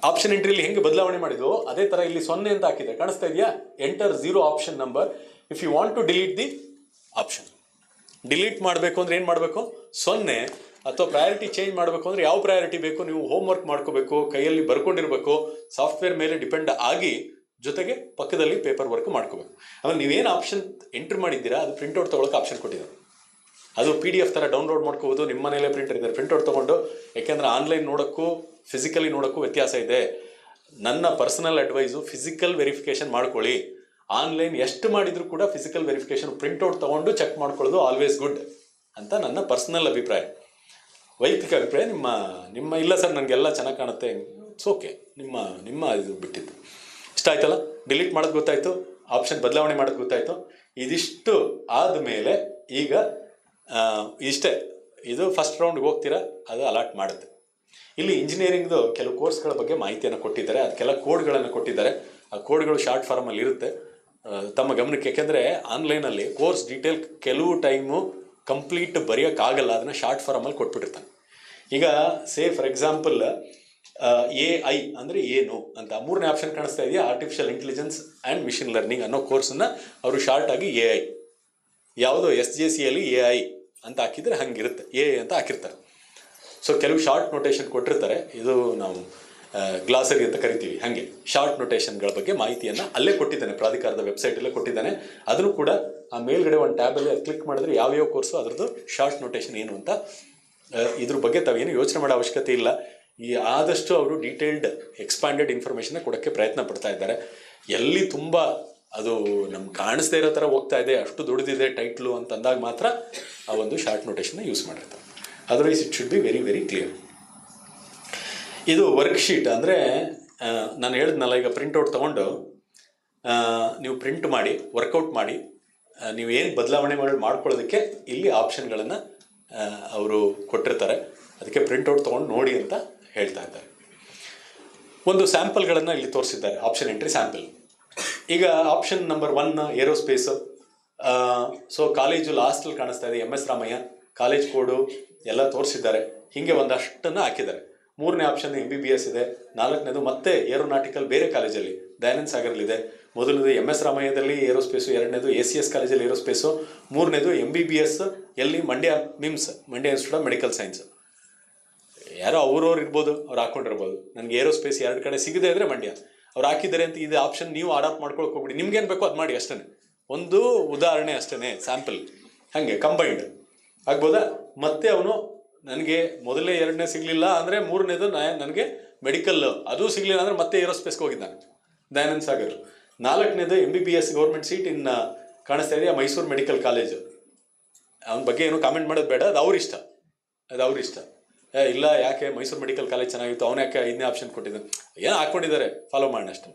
ಆಪ್ಷನ್ ಎಂಟ್ರಿಲಿ ಹೆಂಗೆ ಬದಲಾವಣೆ ಮಾಡಿದ್ವು ಅದೇ ಥರ ಇಲ್ಲಿ 0 ಅಂತ ಹಾಕಿದೆ, ಕಾಣಿಸ್ತಾ ಇದೆಯಾ? Enter 0 option number if you want to delete the option. Delete ಮಾಡಬೇಕು ಅಂದರೆ ಏನು ಮಾಡಬೇಕು? 0. ಅಥವಾ ಪ್ರಯಾರಿಟಿ ಚೇಂಜ್ ಮಾಡಬೇಕು ಅಂದರೆ ಯಾವ ಪ್ರಯಾರಿಟಿ ಬೇಕು ನೀವು ಹೋಮ್ವರ್ಕ್ ಮಾಡ್ಕೋಬೇಕು, ಕೈಯಲ್ಲಿ ಬರ್ಕೊಂಡಿರ್ಬೇಕು, ಸಾಫ್ಟ್ವೇರ್ ಮೇಲೆ ಡಿಪೆಂಡ್ ಆಗಿ, ಜೊತೆಗೆ ಪಕ್ಕದಲ್ಲಿ ಪೇಪರ್ ವರ್ಕ್ ಮಾಡ್ಕೋಬೇಕು. ಆಮೇಲೆ ನೀವೇನು ಆಪ್ಷನ್ ಎಂಟ್ರಿ ಮಾಡಿದ್ದೀರಾ ಅದು ಪ್ರಿಂಟ್ಔಟ್ ತೊಗೊಳಕ್ಕೆ ಆಪ್ಷನ್ ಕೊಟ್ಟಿದ್ದಾರೆ. ಅದು PDF ಥರ ಡೌನ್ಲೋಡ್ ಮಾಡ್ಕೋಬೋದು, ನಿಮ್ಮ ಮನೇಲೆ ಪ್ರಿಂಟರ್ ಇದ್ದಾರೆ, ಪ್ರಿಂಟ್ಔಟ್ ತೊಗೊಂಡು, ಯಾಕೆಂದರೆ ಆನ್ಲೈನ್ ನೋಡೋಕ್ಕೂ ಫಿಸಿಕಲಿ ನೋಡೋಕ್ಕೂ ವ್ಯತ್ಯಾಸ ಇದೆ. ನನ್ನ ಪರ್ಸನಲ್ ಅಡ್ವೈಸು ಫಿಸಿಕಲ್ ವೆರಿಫಿಕೇಷನ್ ಮಾಡ್ಕೊಳ್ಳಿ. ಆನ್ಲೈನ್ ಎಷ್ಟು ಮಾಡಿದರೂ ಕೂಡ ಫಿಸಿಕಲ್ ವೆರಿಫಿಕೇಷನ್ ಪ್ರಿಂಟ್ಔಟ್ ತೊಗೊಂಡು ಚೆಕ್ ಮಾಡ್ಕೊಳ್ಳೋದು ಆಲ್ವೇಸ್ ಗುಡ್ ಅಂತ ನನ್ನ ಪರ್ಸನಲ್ ಅಭಿಪ್ರಾಯ, ವೈಯಕ್ತಿಕ ಅಭಿಪ್ರಾಯ. ನಿಮ್ಮ ಇಲ್ಲ ಸರ್ ನನಗೆಲ್ಲ ಚೆನ್ನಾಗಿ ಕಾಣುತ್ತೆ, ಇಟ್ಸ್ ಓಕೆ, ನಿಮ್ಮ ಇದು ಬಿಟ್ಟಿದ್ದು. ಇಷ್ಟ ಆಯ್ತಲ್ಲ? ಡಿಲೀಟ್ ಮಾಡೋದು ಗೊತ್ತಾಯಿತು, ಆಪ್ಷನ್ ಬದಲಾವಣೆ ಮಾಡೋದು ಗೊತ್ತಾಯಿತು. ಇದಿಷ್ಟು ಆದಮೇಲೆ ಈಗ ಇಷ್ಟೇ, ಇದು ಫಸ್ಟ್ ರೌಂಡ್ಗೆ ಹೋಗ್ತೀರಾ, ಅದು ಅಲಾಟ್ ಮಾಡುತ್ತೆ. ಇಲ್ಲಿ ಇಂಜಿನಿಯರಿಂಗ್ದು ಕೆಲವು ಕೋರ್ಸ್ಗಳ ಬಗ್ಗೆ ಮಾಹಿತಿಯನ್ನು ಕೊಟ್ಟಿದ್ದಾರೆ, ಅದಕ್ಕೆಲ್ಲ ಕೋಡ್ಗಳನ್ನು ಕೊಟ್ಟಿದ್ದಾರೆ. ಆ ಕೋಡ್ಗಳು ಶಾರ್ಟ್ ಫಾರ್ಮಲ್ಲಿ ಇರುತ್ತೆ, ತಮ್ಮ ಗಮನಕ್ಕೆ. ಯಾಕೆಂದರೆ ಆನ್ಲೈನಲ್ಲಿ ಕೋರ್ಸ್ ಡೀಟೇಲ್ ಕೆಲವು ಟೈಮು ಕಂಪ್ಲೀಟ್ ಬರೆಯೋಕ್ಕಾಗಲ್ಲ, ಅದನ್ನು ಶಾರ್ಟ್ ಫಾರ್ಮಲ್ಲಿ ಕೊಟ್ಬಿಟ್ಟಿರ್ತಾನೆ. ಈಗ ಫಾರ್ ಎಕ್ಸಾಂಪಲ್ AI ಅಂದರೆ ಏನು ಅಂತ 3ನೇ ಆಪ್ಷನ್ ಕಾಣಿಸ್ತಾ ಇದೆಯಾ? Artificial intelligence and machine learning ಅನ್ನೋ ಕೋರ್ಸನ್ನು ಅವರು ಶಾರ್ಟಾಗಿ AI, ಯಾವುದೋ SJCಯಲ್ಲಿ AI ಅಂತ ಹಾಕಿದರೆ ಹಂಗಿರುತ್ತೆ, AI ಅಂತ ಹಾಕಿರ್ತಾರೆ. ಸೊ ಕೆಲವು ಶಾರ್ಟ್ ನೋಟೇಷನ್ ಕೊಟ್ಟಿರ್ತಾರೆ, ಇದು ನಾವು ಗ್ಲಾಸರಿ ಅಂತ ಕರಿತೀವಿ. ಹಾಗೆ ಶಾರ್ಟ್ ನೋಟೇಷನ್ಗಳ ಬಗ್ಗೆ ಮಾಹಿತಿಯನ್ನು ಅಲ್ಲೇ ಕೊಟ್ಟಿದ್ದಾನೆ, ಪ್ರಾಧಿಕಾರದ ವೆಬ್ಸೈಟಲ್ಲೇ ಕೊಟ್ಟಿದ್ದಾನೆ. ಅದನ್ನು ಕೂಡ ಆ ಮೇಲ್ಗಡೆ ಒಂದು ಟ್ಯಾಬಲ್ಲಿ ಕ್ಲಿಕ್ ಮಾಡಿದ್ರೆ ಯಾವ್ಯಾವ ಕೋರ್ಸು ಅದರದ್ದು ಶಾರ್ಟ್ ನೋಟೇಷನ್ ಏನು ಅಂತ, ಇದ್ರ ಬಗ್ಗೆ ತಾವೇನು ಯೋಚನೆ ಮಾಡೋ ಅವಶ್ಯಕತೆ ಇಲ್ಲ. ಆದಷ್ಟು ಅವರು ಡೀಟೇಲ್ಡ್ ಎಕ್ಸ್ಪ್ಯಾಂಡೆಡ್ ಇನ್ಫಾರ್ಮೇಷನ್ನ ಕೊಡೋಕ್ಕೆ ಪ್ರಯತ್ನ ಪಡ್ತಾ ಇದ್ದಾರೆ. ಎಲ್ಲಿ ತುಂಬ ಅದು ನಮ್ಗೆ ಕಾಣಿಸ್ದೇ ಇರೋ ಥರ ಹೋಗ್ತಾ ಇದೆ, ಅಷ್ಟು ದೊಡ್ಡದಿದೆ ಟೈಟ್ಲು ಅಂತ ಅಂದಾಗ ಮಾತ್ರ ಆ ಒಂದು ಶಾರ್ಟ್ ನೋಟೇಷನ್ನ ಯೂಸ್ ಮಾಡಿರ್ತಾರೆ. Otherwise it should be very very clear. ಇದು ವರ್ಕ್ಶೀಟ್ ಅಂದರೆ ನಾನು ಹೇಳಿದ್ನಲ್ಲ, ಈಗ ಪ್ರಿಂಟೌಟ್ ತೊಗೊಂಡು ನೀವು ಪ್ರಿಂಟ್ ಮಾಡಿ ವರ್ಕೌಟ್ ಮಾಡಿ ನೀವು ಏನು ಬದಲಾವಣೆ ಮಾಡ್ಕೊಳ್ಳೋದಕ್ಕೆ ಇಲ್ಲಿ ಆಪ್ಷನ್ಗಳನ್ನು ಅವರು ಕೊಟ್ಟಿರ್ತಾರೆ. ಅದಕ್ಕೆ ಪ್ರಿಂಟೌಟ್ ತೊಗೊಂಡು ನೋಡಿ ಅಂತ ಹೇಳ್ತಾ ಇದ್ದಾರೆ. ಒಂದು ಸ್ಯಾಂಪಲ್ಗಳನ್ನು ಇಲ್ಲಿ ತೋರಿಸಿದ್ದಾರೆ, ಆಪ್ಷನ್ ಎಂಟ್ರಿ ಸ್ಯಾಂಪಲ್. ಈಗ ಆಪ್ಷನ್ ನಂಬರ್ 1 ಏರೋಸ್ಪೇಸು. ಸೊ ಕಾಲೇಜು ಲಾಸ್ಟಲ್ಲಿ ಕಾಣಿಸ್ತಾ ಇದೆ MS ರಾಮಯ್ಯ, ಕಾಲೇಜ್ ಕೋಡು ಎಲ್ಲ ತೋರಿಸಿದ್ದಾರೆ. ಹೀಗೆ ಒಂದಷ್ಟನ್ನು ಹಾಕಿದ್ದಾರೆ. 3ನೇ ಆಪ್ಷನ್ MBBS ಇದೆ. 4ನೇದು ಮತ್ತೆ ಏರೋನಾಟಿಕಲ್ ಬೇರೆ ಕಾಲೇಜಲ್ಲಿ ದಯಾನಂದ ಸಾಗರ್ಲಿದೆ. ಮೊದಲನೇದು MS ರಾಮಯ್ಯದಲ್ಲಿ ಏರೋಸ್ಪೇಸು, 2ನೇದು ACS ಕಾಲೇಜಲ್ಲಿ ಏರೋಸ್ಪೇಸು, 3ನೇದು MBBS ಎಲ್ಲಿ Mandya MIMS, Mandya institute of medical science. ಯಾರೋ ಅವ್ರವ್ರು ಇರ್ಬೋದು, ಅವ್ರು ಹಾಕೊಂಡಿರ್ಬೋದು. ನನಗೆ ಏರೋಸ್ಪೇಸ್ 2 ಕಡೆ ಸಿಗದೆ ಇದ್ರೆ ಮಂಡ್ಯ ಅವ್ರು ಹಾಕಿದ್ದಾರೆ ಅಂತ ಇದು ಆಪ್ಷನ್ ನೀವು ಅಡಾಪ್ಟ್ ಮಾಡ್ಕೊಳಕ್ಕೆ ಹೋಗ್ಬಿಡಿ. ನಿಮ್ಗೇನು ಬೇಕೋ ಅದು ಮಾಡಿ ಅಷ್ಟೇ. ಒಂದು ಉದಾಹರಣೆ ಅಷ್ಟೇ, ಸ್ಯಾಂಪಲ್. ಹಾಗೆ ಕಂಬೈಂಡ್ ಆಗ್ಬೋದಾ? ಮತ್ತೆ ಅವನು ನನಗೆ ಮೊದಲೇ 2ನೇ ಸಿಗಲಿಲ್ಲ ಅಂದರೆ 3ನೇದು ನನಗೆ ಮೆಡಿಕಲ್ ಅದು ಸಿಗಲಿಲ್ಲ ಅಂದರೆ ಮತ್ತೆ ಏರೋಸ್ಪೇಸ್ಗೆ ಹೋಗಿದ್ದಾನೆ ದಯಾನಂದ ಸಾಗರ್. 4ನೇದು MBBS ಗೌರ್ಮೆಂಟ್ ಸೀಟ್ ಇನ್ ಕಾಣಿಸ್ತಾ ಇದೆಯಾ ಮೈಸೂರು ಮೆಡಿಕಲ್ ಕಾಲೇಜು. ಅವನ ಬಗ್ಗೆ ಏನು ಕಾಮೆಂಟ್ ಮಾಡೋದು ಬೇಡ, ಅದು ಅವ್ರಿಷ್ಟ. ಇಲ್ಲ ಯಾಕೆ ಮೈಸೂರು ಮೆಡಿಕಲ್ ಕಾಲೇಜ್ ಚೆನ್ನಾಗಿತ್ತು, ಅವನು ಯಾಕೆ 5ನೇ ಆಪ್ಷನ್ ಕೊಟ್ಟಿದ್ದಾನೆ, ಏನೋ ಹಾಕ್ಕೊಂಡಿದ್ದಾರೆ, ಫಾಲೋ ಮಾಡೋಣ ಅಷ್ಟೇ.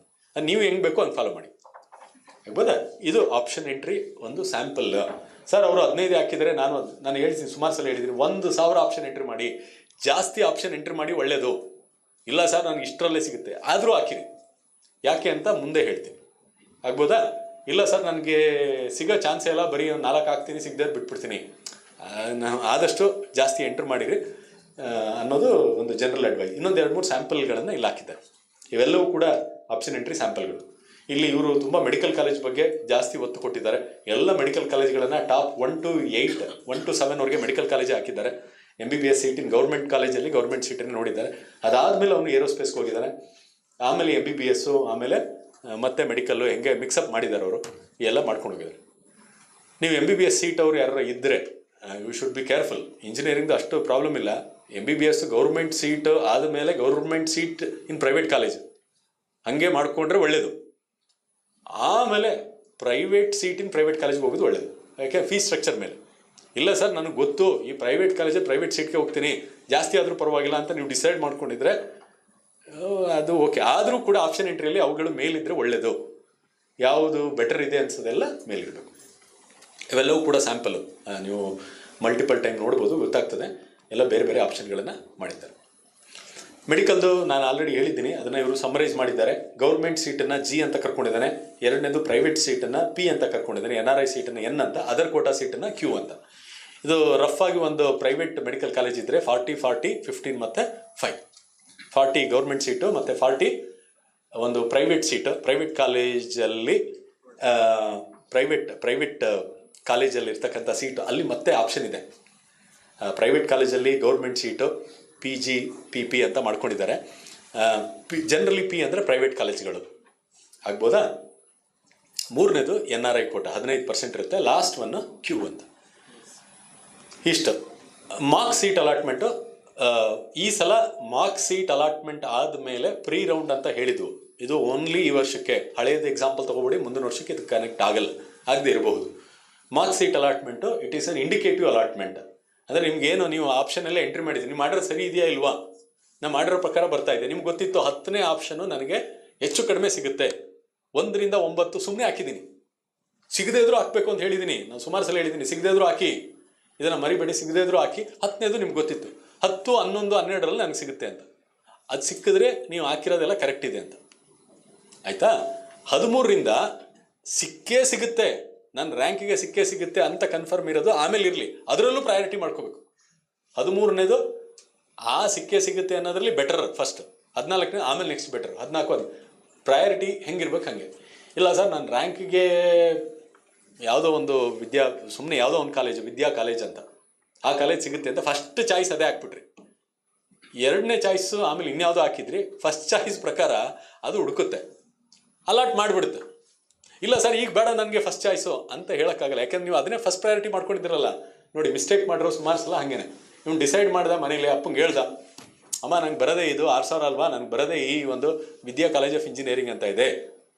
ನೀವು ಹೆಂಗೆ ಬೇಕೋ ಹಂಗೆ ಫಾಲೋ ಮಾಡಿ, ಆಗ್ಬೋದಾ? ಇದು ಆಪ್ಷನ್ ಎಂಟ್ರಿ ಒಂದು ಸ್ಯಾಂಪಲ್. ಸರ್ ಅವರು 15 ಹಾಕಿದರೆ ನಾನು ಹೇಳ್ತೀನಿ, ಸುಮಾರು ಸಲ ಹೇಳಿದ್ದೀನಿ, 1000 ಆಪ್ಷನ್ ಎಂಟ್ರಿ ಮಾಡಿ, ಜಾಸ್ತಿ ಆಪ್ಷನ್ ಎಂಟ್ರಿ ಮಾಡಿ ಒಳ್ಳೆಯದು. ಇಲ್ಲ ಸರ್ ನನಗೆ ಇಷ್ಟರಲ್ಲೇ ಸಿಗುತ್ತೆ ಆದರೂ ಹಾಕಿರಿ, ಯಾಕೆ ಅಂತ ಮುಂದೆ ಹೇಳ್ತೀನಿ, ಆಗ್ಬೋದಾ? ಇಲ್ಲ ಸರ್ ನನಗೆ ಸಿಗೋ ಚಾನ್ಸೇ ಇಲ್ಲ, ಬರೀ 4 ಹಾಕ್ತೀನಿ, ಸಿಗದೆ ಬಿಟ್ಬಿಡ್ತೀನಿ. ಆದಷ್ಟು ಜಾಸ್ತಿ ಎಂಟ್ರ್ ಮಾಡಿರಿ ಅನ್ನೋದು ಒಂದು ಜನರಲ್ ಅಡ್ವೈಸ್. ಇನ್ನೊಂದು 2-3 ಸ್ಯಾಂಪಲ್ಗಳನ್ನು ಇಲ್ಲಿ ಹಾಕಿದ್ದಾರೆ. ಇವೆಲ್ಲವೂ ಕೂಡ ಆಪ್ಷನ್ ಎಂಟ್ರಿ ಸ್ಯಾಂಪಲ್ಗಳು. ಇಲ್ಲಿ ಇವರು ತುಂಬ ಮೆಡಿಕಲ್ ಕಾಲೇಜ್ ಬಗ್ಗೆ ಜಾಸ್ತಿ ಒತ್ತು ಕೊಟ್ಟಿದ್ದಾರೆ. ಎಲ್ಲ ಮೆಡಿಕಲ್ ಕಾಲೇಜ್ಗಳನ್ನು ಟಾಪ್ 1 to 8, 1 to 7ವರೆಗೆ ಮೆಡಿಕಲ್ ಕಾಲೇಜೇ ಹಾಕಿದ್ದಾರೆ. MBBS ಸೀಟ್ ಇನ್ ಗೌರ್ಮೆಂಟ್ ಕಾಲೇಜಲ್ಲಿ ಗೌರ್ಮೆಂಟ್ ಸೀಟನ್ನು ನೋಡಿದ್ದಾರೆ. ಅದಾದಮೇಲೆ ಅವನು ಏರೋಸ್ಪೇಸ್ಗೆ ಹೋಗಿದ್ದಾನೆ, ಆಮೇಲೆ MBBS, ಆಮೇಲೆ ಮತ್ತೆ ಮೆಡಿಕಲ್ಲು, ಹೆಂಗೆ ಮಿಕ್ಸಪ್ ಮಾಡಿದ್ದಾರೆ ಅವರು, ಎಲ್ಲ ಮಾಡ್ಕೊಂಡು ಹೋಗಿದ್ದಾರೆ. ನೀವು MBBS ಸೀಟ್ ಅವರು ಯಾರು ಇದ್ದರೆ ಯು ಶುಡ್ ಬಿ ಕೇರ್ಫುಲ್. ಇಂಜಿನಿಯರಿಂಗ್ದು ಅಷ್ಟು ಪ್ರಾಬ್ಲಮ್ ಇಲ್ಲ. MBBS ಗೌರ್ಮೆಂಟ್ ಸೀಟ್ ಆದಮೇಲೆ government seat in private college ಹಾಗೆ ಮಾಡಿಕೊಂಡ್ರೆ ಒಳ್ಳೆಯದು. ಆಮೇಲೆ ಪ್ರೈವೇಟ್ ಸೀಟ್ ಇನ್ ಪ್ರೈವೇಟ್ ಕಾಲೇಜ್ಗೆ ಹೋಗೋದು ಒಳ್ಳೆಯದು, ಯಾಕೆ ಫೀಸ್ ಸ್ಟ್ರಕ್ಚರ್ ಮೇಲೆ. ಇಲ್ಲ ಸರ್ ನನಗೆ ಗೊತ್ತು ಈ ಪ್ರೈವೇಟ್ ಕಾಲೇಜಲ್ಲಿ ಪ್ರೈವೇಟ್ ಸೀಟ್ಗೆ ಹೋಗ್ತೀನಿ, ಜಾಸ್ತಿ ಆದರೂ ಪರವಾಗಿಲ್ಲ ಅಂತ ನೀವು ಡಿಸೈಡ್ ಮಾಡ್ಕೊಂಡಿದ್ರೆ ಅದು ಓಕೆ. ಆದರೂ ಕೂಡ ಆಪ್ಷನ್ ಎಂಟ್ರಿಯಲ್ಲಿ ಅವುಗಳು ಮೇಲಿದ್ದರೆ ಒಳ್ಳೆಯದು. ಯಾವುದು ಬೆಟರ್ ಇದೆ ಅನ್ಸೋದೆಲ್ಲ ಮೇಲಿರಬೇಕು. ಇವೆಲ್ಲವೂ ಕೂಡ ಸ್ಯಾಂಪಲು, ನೀವು ಮಲ್ಟಿಪಲ್ ಟೈಮ್ ನೋಡ್ಬೋದು, ಗೊತ್ತಾಗ್ತದೆ. ಎಲ್ಲ ಬೇರೆ ಬೇರೆ ಆಪ್ಷನ್ಗಳನ್ನು ಮಾಡಿದ್ದಾರೆ. ಮೆಡಿಕಲ್ದು ನಾನು ಆಲ್ರೆಡಿ ಹೇಳಿದ್ದೀನಿ, ಅದನ್ನು ಇವರು ಸಮ್ಮರೈಸ್ ಮಾಡಿದ್ದಾರೆ. ಗೌರ್ಮೆಂಟ್ ಸೀಟನ್ನು G ಅಂತ ಕರ್ಕೊಂಡಿದ್ದಾನೆ, 2ನೇದು ಪ್ರೈವೇಟ್ ಸೀಟನ್ನು P ಅಂತ ಕರ್ಕೊಂಡಿದ್ದಾನೆ, NRI ಸೀಟನ್ನು N ಅಂತ, ಅದರ್ ಕೋಟಾ ಸೀಟನ್ನು Q ಅಂತ. ಇದು ರಫ್ ಆಗಿ ಒಂದು ಪ್ರೈವೇಟ್ ಮೆಡಿಕಲ್ ಕಾಲೇಜ್ ಇದ್ದರೆ 40, 40, 15 ಮತ್ತು 5. 40 ಗೌರ್ಮೆಂಟ್ ಸೀಟು ಮತ್ತು 40 ಒಂದು ಪ್ರೈವೇಟ್ ಸೀಟು. ಪ್ರೈವೇಟ್ ಕಾಲೇಜಲ್ಲಿ ಪ್ರೈವೇಟ್ ಕಾಲೇಜಲ್ಲಿ ಇರ್ತಕ್ಕಂಥ ಸೀಟು ಅಲ್ಲಿ ಮತ್ತೆ ಆಪ್ಷನ್ ಇದೆ. ಪ್ರೈವೇಟ್ ಕಾಲೇಜಲ್ಲಿ ಗೌರ್ಮೆಂಟ್ ಸೀಟು PG, PP ಅಂತ ಮಾಡ್ಕೊಂಡಿದ್ದಾರೆ. ಜನರಲಿ P ಅಂದರೆ ಪ್ರೈವೇಟ್ ಕಾಲೇಜ್ಗಳು, ಆಗ್ಬೋದಾ? 3ನೇದು NRI ಕೋಟ 15% ಇರುತ್ತೆ. ಲಾಸ್ಟ್ ಒನ್ Q ಅಂತ. ಇಷ್ಟು ಮಾರ್ಕ್ ಸೀಟ್ ಅಲಾಟ್ಮೆಂಟು. ಈ ಸಲ ಮಾರ್ಕ್ ಸೀಟ್ ಅಲಾಟ್ಮೆಂಟ್ ಆದಮೇಲೆ ಪ್ರೀ ರೌಂಡ್ ಅಂತ ಹೇಳಿದ್ವು. ಇದು ಓನ್ಲಿ ಈ ವರ್ಷಕ್ಕೆ, ಹಳೆಯದು ಎಕ್ಸಾಂಪಲ್ ತೊಗೊಬೇಡಿ, ಮುಂದಿನ ವರ್ಷಕ್ಕೆ ಇದು ಕನೆಕ್ಟ್ ಆಗದೇ ಇರಬಹುದು. Mark seat allotment it is an indicative allotment. ಅಂದರೆ ನಿಮ್ಗೇನು ನೀವು ಆಪ್ಷನ್ ಎಲ್ಲ ಎಂಟ್ರಿ ಮಾಡಿದ್ದೀರಿ, ನೀವು ಮಾಡಿರೋ ಸರಿ ಇದೆಯಾ ಇಲ್ವಾ, ನಾನು ಮಾಡಿರೋ ಪ್ರಕಾರ ಬರ್ತಾ ಇದೆ. ನಿಮ್ಗೆ ಗೊತ್ತಿತ್ತು 10ನೇ ಆಪ್ಷನು ನನಗೆ ಹೆಚ್ಚು ಕಡಿಮೆ ಸಿಗುತ್ತೆ, 1 ರಿಂದ 9 ಸುಮ್ಮನೆ ಹಾಕಿದ್ದೀನಿ. ಸಿಗದೇ ಇದ್ರೂ ಹಾಕಬೇಕು ಅಂತ ಹೇಳಿದ್ದೀನಿ, ನಾನು ಸುಮಾರು ಸಲ ಹೇಳಿದ್ದೀನಿ, ಸಿಗದೇ ಇದ್ರೂ ಹಾಕಿ, ಇದನ್ನು ಮರಿಬೇಡಿ, ಸಿಗದೇ ಇದ್ರೂ ಹಾಕಿ. 10ನೇದು ನಿಮ್ಗೆ ಗೊತ್ತಿತ್ತು, 10, 11, 12ರಲ್ಲಿ ನನಗೆ ಸಿಗುತ್ತೆ ಅಂತ. ಅದು ಸಿಕ್ಕಿದ್ರೆ ನೀವು ಹಾಕಿರೋದೆಲ್ಲ ಕರೆಕ್ಟ್ ಇದೆ ಅಂತ, ಆಯಿತಾ? 13ರಿಂದ ಸಿಕ್ಕೇ ಸಿಗುತ್ತೆ, ನನ್ನ ರ್ಯಾಂಕಿಗೆ ಸಿಕ್ಕೇ ಸಿಗುತ್ತೆ ಅಂತ ಕನ್ಫರ್ಮ್ ಇರೋದು ಆಮೇಲೆ ಇರಲಿ, ಅದರಲ್ಲೂ ಪ್ರಯಾರಿಟಿ ಮಾಡ್ಕೋಬೇಕು. 13ನೇದು ಸಿಕ್ಕೇ ಸಿಗುತ್ತೆ ಅನ್ನೋದ್ರಲ್ಲಿ ಬೆಟರ್ ಫಸ್ಟ್, 14ನೇ ಆಮೇಲೆ ನೆಕ್ಸ್ಟ್ ಬೆಟರ್, 14 ಅದು ಪ್ರಯಾರಿಟಿ ಹೆಂಗಿರ್ಬೇಕು ಹಾಗೆ. ಇಲ್ಲ ಸರ್ ನನ್ನ ರ್ಯಾಂಕಿಗೆ ಯಾವುದೋ ಒಂದು ಸುಮ್ಮನೆ ಯಾವುದೋ ಒಂದು ಕಾಲೇಜು, ವಿದ್ಯಾ ಕಾಲೇಜ್ ಅಂತ, ಆ ಕಾಲೇಜ್ ಸಿಗುತ್ತೆ ಅಂತ ಫಸ್ಟ್ ಚಾಯ್ಸ್ ಅದೇ ಹಾಕ್ಬಿಟ್ರಿ. 2ನೇ ಚಾಯ್ಸು ಆಮೇಲೆ ಇನ್ಯಾವುದೋ ಹಾಕಿದ್ರಿ, ಫಸ್ಟ್ ಚಾಯ್ಸ್ ಪ್ರಕಾರ ಅದು ಹುಡುಕುತ್ತೆ, ಅಲಾಟ್ ಮಾಡಿಬಿಡುತ್ತೆ. ಇಲ್ಲ ಸರ್ ಈಗ ಬೇಡ ನನಗೆ ಫಸ್ಟ್ ಚಾಯ್ಸು ಅಂತ ಹೇಳೋಕ್ಕಾಗಲ್ಲ, ಯಾಕೆಂದ್ರೆ ನೀವು ಅದನ್ನೇ ಫಸ್ಟ್ ಪ್ರಯಾರಿಟಿ ಮಾಡ್ಕೊಂಡಿದ್ದೀರಲ್ಲ. ನೋಡಿ ಮಿಸ್ಟೇಕ್ ಮಾಡಿರೋ ಸುಮಾರು ಸಲ ಹಾಗೇನೆ. ಇವ್ನು ಡಿಸೈಡ್ ಮಾಡ್ದೆ, ಮನೇಲಿ ಅಪ್ಪಂಗೆ ಹೇಳ್ದ, ಅಮ್ಮ ನಂಗೆ ಬರೋದೇ ಇದು 6000 ಅಲ್ವಾ, ನನಗೆ ಬರೋದೇ ಈ ಒಂದು ವಿದ್ಯಾ ಕಾಲೇಜ್ ಆಫ್ ಇಂಜಿನಿಯರಿಂಗ್ ಅಂತ ಇದೆ.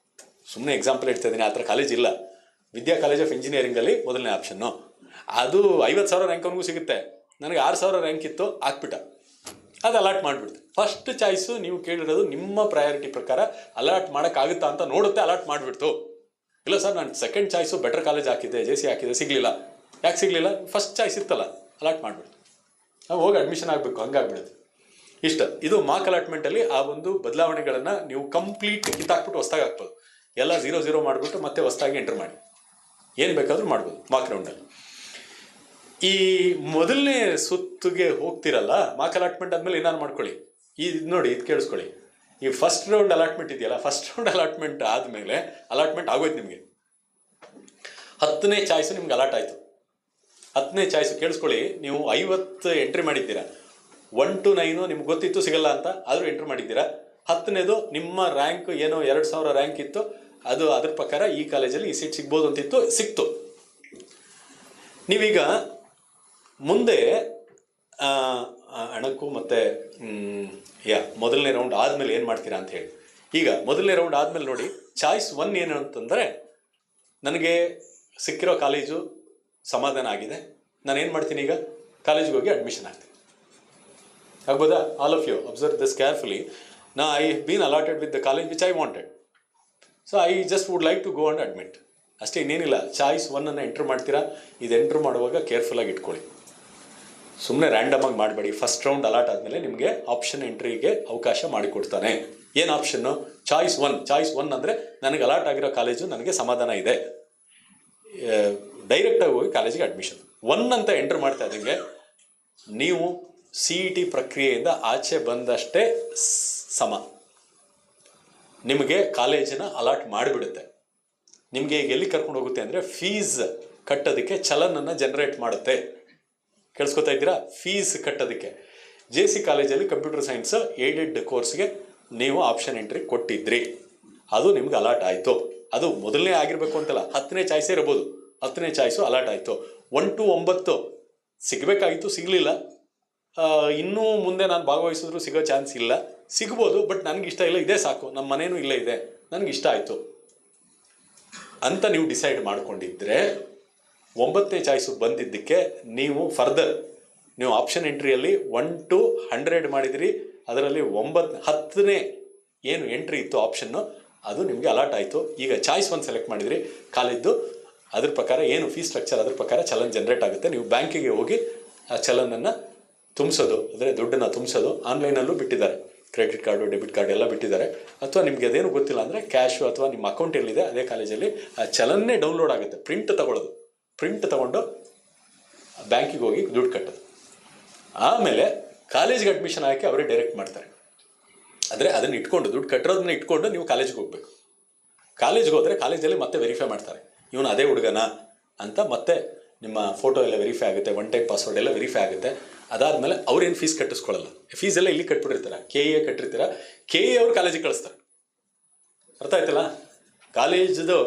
ಸುಮ್ಮನೆ ಎಕ್ಸಾಂಪಲ್ ಹೇಳ್ತಾ ಇದ್ದೀನಿ, ಆ ಥರ ಕಾಲೇಜ್ ಇಲ್ಲ. ವಿದ್ಯಾ ಕಾಲೇಜ್ ಆಫ್ ಇಂಜಿನಿಯರಿಂಗಲ್ಲಿ ಮೊದಲನೇ ಆಪ್ಷನ್ನು, ಅದು 50,000 ರ್ಯಾಂಕ್ ಅವನಿಗೂ ಸಿಗುತ್ತೆ. ನನಗೆ 6000 ರ್ಯಾಂಕ್ ಇತ್ತು, ಹಾಕ್ಬಿಟ್ಟ. ಅದು ಅಲಾಟ್ ಮಾಡಿಬಿಡ್ತು. ಫಸ್ಟ್ ಚಾಯ್ಸು ನೀವು ಕೇಳಿರೋದು ನಿಮ್ಮ ಪ್ರಯಾರಿಟಿ ಪ್ರಕಾರ ಅಲಾಟ್ ಮಾಡೋಕ್ಕಾಗುತ್ತಾ ಅಂತ ನೋಡುತ್ತೆ, ಅಲಾಟ್ ಮಾಡಿಬಿಡ್ತು. ಇಲ್ಲ ಸರ್ ನಾನು ಸೆಕೆಂಡ್ ಚಾಯ್ಸು ಬೆಟರ್ ಕಾಲೇಜ್ ಹಾಕಿದ್ದೆ, JC ಹಾಕಿದ್ದೆ, ಸಿಗಲಿಲ್ಲ. ಯಾಕೆ ಸಿಗಲಿಲ್ಲ? ಫಸ್ಟ್ ಚಾಯ್ಸ್ ಇತ್ತಲ್ಲ, ಅಲಾಟ್ ಮಾಡಿಬಿಡ್ತು. ನಾವು ಹೋಗಿ ಅಡ್ಮಿಷನ್ ಆಗಬೇಕು, ಹಂಗಾಗ್ಬಿಡುತ್ತೆ. ಇಷ್ಟ ಇದು ಮಾರ್ಕ್ ಅಲಾಟ್ಮೆಂಟಲ್ಲಿ ಆ ಒಂದು ಬದಲಾವಣೆಗಳನ್ನು ನೀವು ಕಂಪ್ಲೀಟ್ ಕಿತ್ತಾಕ್ಬಿಟ್ಟು ಹೊಸ್ದಾಗಿ ಹಾಕ್ಬೋದು. ಎಲ್ಲ 0-0 ಮಾಡಿಬಿಟ್ಟು ಮತ್ತೆ ಹೊಸ್ದಾಗಿ ಎಂಟ್ರ್ ಮಾಡಿ ಏನು ಬೇಕಾದರೂ ಮಾಡ್ಬೋದು ಮಾರ್ಕ್ ರೌಂಡಲ್ಲಿ. ಈ ಮೊದಲನೇ ಸುತ್ತಿಗೆ ಹೋಗ್ತಿರಲ್ಲ, ಮಾರ್ಕ್ ಅಲಾಟ್ಮೆಂಟ್ ಆದಮೇಲೆ ಏನಾದ್ರು ಮಾಡ್ಕೊಳ್ಳಿ. ಇದು ನೋಡಿ, ಇದು ಕೇಳಿಸ್ಕೊಳ್ಳಿ. ಈ ಫಸ್ಟ್ ರೌಂಡ್ ಅಲಾಟ್ಮೆಂಟ್ ಇದೆಯಲ್ಲ, ಫಸ್ಟ್ ರೌಂಡ್ ಅಲಾಟ್ಮೆಂಟ್ ಆದಮೇಲೆ ಅಲಾಟ್ಮೆಂಟ್ ಆಗೋಯ್ತು ನಿಮಗೆ. 10ನೇ ಚಾಯ್ಸು ನಿಮ್ಗೆ ಅಲಾಟ್ ಆಯಿತು. 10ನೇ ಚಾಯ್ಸು ಕೇಳಿಸ್ಕೊಳ್ಳಿ. ನೀವು 50 ಎಂಟ್ರಿ ಮಾಡಿದ್ದೀರಾ, 1 to 9 ನಿಮ್ಗೆ ಗೊತ್ತಿತ್ತು ಸಿಗಲ್ಲ ಅಂತ, ಆದರೂ ಎಂಟ್ರಿ ಮಾಡಿದ್ದೀರಾ. 10ನೇದು ನಿಮ್ಮ ರ್ಯಾಂಕ್ ಏನೋ 2000 ರ್ಯಾಂಕ್ ಇತ್ತು, ಅದು ಅದ್ರ ಪ್ರಕಾರ ಈ ಕಾಲೇಜಲ್ಲಿ ಈ ಸೀಟ್ ಸಿಗ್ಬೋದು ಅಂತಿತ್ತು, ಸಿಕ್ತು. ನೀವೀಗ ಮುಂದೆ ಹಣಕ್ಕೂ ಮತ್ತು ಮೊದಲನೇ ರೌಂಡ್ ಆದಮೇಲೆ ಏನು ಮಾಡ್ತೀರಾ ಅಂತ ಹೇಳಿ. ಈಗ ಮೊದಲನೇ ರೌಂಡ್ ಆದಮೇಲೆ ನೋಡಿ, ಚಾಯ್ಸ್ 1 ಏನು ಅಂತಂದರೆ, ನನಗೆ ಸಿಕ್ಕಿರೋ ಕಾಲೇಜು ಸಮಾಧಾನ ಆಗಿದೆ, ನಾನು ಏನು ಮಾಡ್ತೀನಿ, ಈಗ ಕಾಲೇಜಿಗೆ ಹೋಗಿ ಅಡ್ಮಿಷನ್ ಆಗ್ತೀನಿ. ಆಗ್ಬೋದಾ? All of you observe this carefully. ನಾ I been allotted with the college which I wanted, so I just would like to go and admit. ಅಷ್ಟೇ, ಇನ್ನೇನಿಲ್ಲ. ಚಾಯ್ಸ್ 1 ಎಂಟ್ರ್ ಮಾಡ್ತೀರಾ. ಇದು ಎಂಟ್ರ್ ಮಾಡುವಾಗ ಕೇರ್ಫುಲ್ಲಾಗಿ ಇಟ್ಕೊಳ್ಳಿ, ಸುಮ್ಮನೆ ರ್ಯಾಂಡಮಾಗಿ ಮಾಡಬೇಡಿ. ಫಸ್ಟ್ ರೌಂಡ್ ಅಲಾಟ್ ಆದಮೇಲೆ ನಿಮಗೆ ಆಪ್ಷನ್ ಎಂಟ್ರಿಗೆ ಅವಕಾಶ ಮಾಡಿಕೊಡ್ತಾನೆ. ಏನು ಆಪ್ಷನ್ನು? ಚಾಯ್ಸ್ 1. ಚಾಯ್ಸ್ 1 ಅಂದರೆ ನನಗೆ ಅಲಾಟ್ ಆಗಿರೋ ಕಾಲೇಜು ನನಗೆ ಸಮಾಧಾನ ಇದೆ, ಡೈರೆಕ್ಟಾಗಿ ಹೋಗಿ ಕಾಲೇಜಿಗೆ ಅಡ್ಮಿಷನ್. 1 ಅಂತ ಎಂಟ್ರ್ ಮಾಡ್ತಾ ಇದ್ದಂಗೆ ನೀವು CET ಪ್ರಕ್ರಿಯೆಯಿಂದ ಆಚೆ ಬಂದಷ್ಟೇ ಸಮ, ನಿಮಗೆ ಕಾಲೇಜಿನ ಅಲಾಟ್ ಮಾಡಿಬಿಡುತ್ತೆ. ನಿಮಗೆ ಈಗ ಎಲ್ಲಿ ಕರ್ಕೊಂಡು ಹೋಗುತ್ತೆ ಅಂದರೆ, ಫೀಸ್ ಕಟ್ಟೋದಕ್ಕೆ ಚಲನನ್ನು ಜನರೇಟ್ ಮಾಡುತ್ತೆ. ಕೇಳಿಸ್ಕೊತಾ ಇದ್ದೀರಾ? ಫೀಸ್ ಕಟ್ಟೋದಕ್ಕೆ. JC ಕಾಲೇಜಲ್ಲಿ ಕಂಪ್ಯೂಟರ್ ಸೈನ್ಸ್ ಏಡೆಡ್ ಕೋರ್ಸ್ಗೆ ನೀವು ಆಪ್ಷನ್ ಎಂಟ್ರಿ ಕೊಟ್ಟಿದ್ರಿ, ಅದು ನಿಮ್ಗೆ ಅಲಾಟ್ ಆಯಿತು. ಅದು ಮೊದಲನೇ ಆಗಿರಬೇಕು ಅಂತಲ್ಲ, 10ನೇ ಚಾಯ್ಸೇ ಇರ್ಬೋದು. 10ನೇ ಚಾಯ್ಸು ಅಲಾಟ್ ಆಯಿತು. 1 to 9 ಸಿಗಬೇಕಾಗಿತ್ತು, ಸಿಗಲಿಲ್ಲ. ಇನ್ನೂ ಮುಂದೆ ನಾನು ಭಾಗವಹಿಸಿದ್ರು ಸಿಗೋ ಚಾನ್ಸ್ ಇಲ್ಲ, ಸಿಗ್ಬೋದು, ಬಟ್ ನನಗೆ ಇಷ್ಟ ಇಲ್ಲ, ಇದೇ ಸಾಕು, ನಮ್ಮ ಮನೇನೂ ಇಲ್ಲೇ ಇದೆ, ನನಗೆ ಇಷ್ಟ ಆಯಿತು ಅಂತ ನೀವು ಡಿಸೈಡ್ ಮಾಡ್ಕೊಂಡಿದ್ರೆ, 9ನೇ ಚಾಯ್ಸು ಬಂದಿದ್ದಕ್ಕೆ ನೀವು ಫರ್ದರ್ ನೀವು ಆಪ್ಷನ್ ಎಂಟ್ರಿಯಲ್ಲಿ 1 to 100 ಮಾಡಿದಿರಿ. ಅದರಲ್ಲಿ 10ನೇ ಏನು ಎಂಟ್ರಿ ಇತ್ತು ಆಪ್ಷನ್ನು, ಅದು ನಿಮಗೆ ಅಲಾಟ್ ಆಯಿತು. ಈಗ ಚಾಯ್ಸ್ 1 ಸೆಲೆಕ್ಟ್ ಮಾಡಿದಿರಿ, ಕಾಲೇಜ್ದು ಅದ್ರ ಪ್ರಕಾರ ಏನು ಫೀಸ್ ಸ್ಟ್ರಕ್ಚರ್, ಅದ್ರ ಪ್ರಕಾರ ಚಲನ್ ಜನ್ರೇಟ್ ಆಗುತ್ತೆ. ನೀವು ಬ್ಯಾಂಕಿಗೆ ಹೋಗಿ ಆ ಚಲನನ್ನು ತುಂಬಿಸೋದು, ಅಂದರೆ ದುಡ್ಡನ್ನು ತುಂಬಿಸೋದು. ಆನ್ಲೈನಲ್ಲೂ ಬಿಟ್ಟಿದ್ದಾರೆ, ಕ್ರೆಡಿಟ್ ಕಾರ್ಡು, ಡೆಬಿಟ್ ಕಾರ್ಡ್ ಎಲ್ಲ ಬಿಟ್ಟಿದ್ದಾರೆ. ಅಥವಾ ನಿಮಗೆ ಅದೇನು ಗೊತ್ತಿಲ್ಲ ಅಂದರೆ ಕ್ಯಾಶು ಅಥವಾ ನಿಮ್ಮ ಅಕೌಂಟ್ ಎಲ್ಲಿದೆ ಅದೇ ಕಾಲೇಜಲ್ಲಿ ಆ ಚಲನ್ನೇ ಡೌನ್ಲೋಡ್ ಆಗುತ್ತೆ. ಪ್ರಿಂಟ್ ತೊಗೊಳ್ಳೋದು, ಪ್ರಿಂಟ್ ತೊಗೊಂಡು ಬ್ಯಾಂಕಿಗೆ ಹೋಗಿ ದುಡ್ಡು ಕಟ್ಟೋದು. ಆಮೇಲೆ ಕಾಲೇಜಿಗೆ ಅಡ್ಮಿಷನ್ ಹಾಕಿ ಅವರೇ ಡೈರೆಕ್ಟ್ ಮಾಡ್ತಾರೆ. ಅಂದರೆ ಅದನ್ನು ಇಟ್ಕೊಂಡು, ದುಡ್ಡು ಕಟ್ಟಿರೋದನ್ನ ಇಟ್ಕೊಂಡು ನೀವು ಕಾಲೇಜಿಗೆ ಹೋಗಬೇಕು. ಕಾಲೇಜಿಗೆ ಹೋದರೆ ಕಾಲೇಜಲ್ಲಿ ಮತ್ತೆ ವೆರಿಫೈ ಮಾಡ್ತಾರೆ, ಇವನು ಅದೇ ಹುಡುಗನ ಅಂತ. ಮತ್ತೆ ನಿಮ್ಮ ಫೋಟೋ ಎಲ್ಲ ವೆರಿಫೈ ಆಗುತ್ತೆ, 1 ಟೈಮ್ ಪಾಸ್ವರ್ಡ್ ಎಲ್ಲ ವೆರಿಫೈ ಆಗುತ್ತೆ. ಅದಾದಮೇಲೆ ಅವ್ರೇನು ಫೀಸ್ ಕಟ್ಟಿಸ್ಕೊಳ್ಳಲ್ಲ, ಫೀಸ್ ಎಲ್ಲ ಇಲ್ಲಿ ಕಟ್ಬಿಟ್ಟಿರ್ತಾರೆ, KE ಕಟ್ಟಿರ್ತೀರ, KE ಅವರು ಕಾಲೇಜಿಗೆ ಕಳಿಸ್ತಾರೆ. ಅರ್ಥ ಆಯ್ತಲ್ಲ? ಕಾಲೇಜ್ದು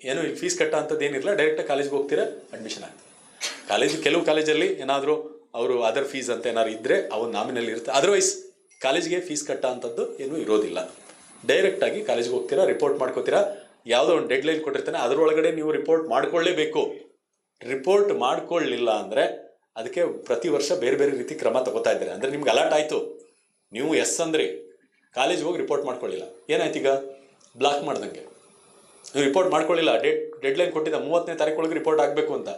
ಏನು ಫೀಸ್ ಕಟ್ಟ ಅಂಥದ್ದು ಏನಿರಲ್ಲ, ಡೈರೆಕ್ಟಾಗಿ ಕಾಲೇಜ್ಗೆ ಹೋಗ್ತೀರಾ, ಅಡ್ಮಿಷನ್ ಆಗ್ತದೆ. ಕೆಲವು ಕಾಲೇಜಲ್ಲಿ ಏನಾದರೂ ಅವರು ಅದರ್ ಫೀಸ್ ಅಂತ ಏನಾದ್ರು ಇದ್ದರೆ ಅವು ನಾಮಿನಲ್ಲಿ ಇರುತ್ತೆ. ಅದರ್ವೈಸ್ ಕಾಲೇಜಿಗೆ ಫೀಸ್ ಕಟ್ಟ ಅಂಥದ್ದು ಏನೂ ಇರೋದಿಲ್ಲ. ಡೈರೆಕ್ಟಾಗಿ ಕಾಲೇಜಿಗೆ ಹೋಗ್ತೀರಾ, ರಿಪೋರ್ಟ್ ಮಾಡ್ಕೋತೀರಾ. ಯಾವುದೋ ಒಂದು ಡೆಡ್ಲೈನ್ ಕೊಟ್ಟಿರ್ತಾನೆ, ಅದರೊಳಗಡೆ ನೀವು ರಿಪೋರ್ಟ್ ಮಾಡ್ಕೊಳ್ಳೇಬೇಕು. ರಿಪೋರ್ಟ್ ಮಾಡ್ಕೊಳ್ಳಿಲ್ಲ ಅಂದರೆ ಅದಕ್ಕೆ ಪ್ರತಿ ವರ್ಷ ಬೇರೆ ಬೇರೆ ರೀತಿ ಕ್ರಮ ತಗೋತಾ ಇದ್ದಾರೆ. ಅಂದರೆ ನಿಮ್ಗೆ ಅಲಾಟ್ ಆಯಿತು, ನೀವು ಎಸ್ ಅಂದ್ರಿ, ಕಾಲೇಜಿಗೆ ಹೋಗಿ ರಿಪೋರ್ಟ್ ಮಾಡ್ಕೊಳ್ಳಿಲ್ಲ, ಏನಾಯ್ತು? ಈಗ ಬ್ಲಾಕ್ ಮಾಡ್ದಂಗೆ. ನೀವು ರಿಪೋರ್ಟ್ ಮಾಡ್ಕೊಳ್ಳಿಲ್ಲ, ಡೆಡ್ಲೈನ್ ಕೊಟ್ಟಿದ್ದ 30ನೇ ತಾರೀಕು ರಿಪೋರ್ಟ್ ಆಗಬೇಕು ಅಂತ,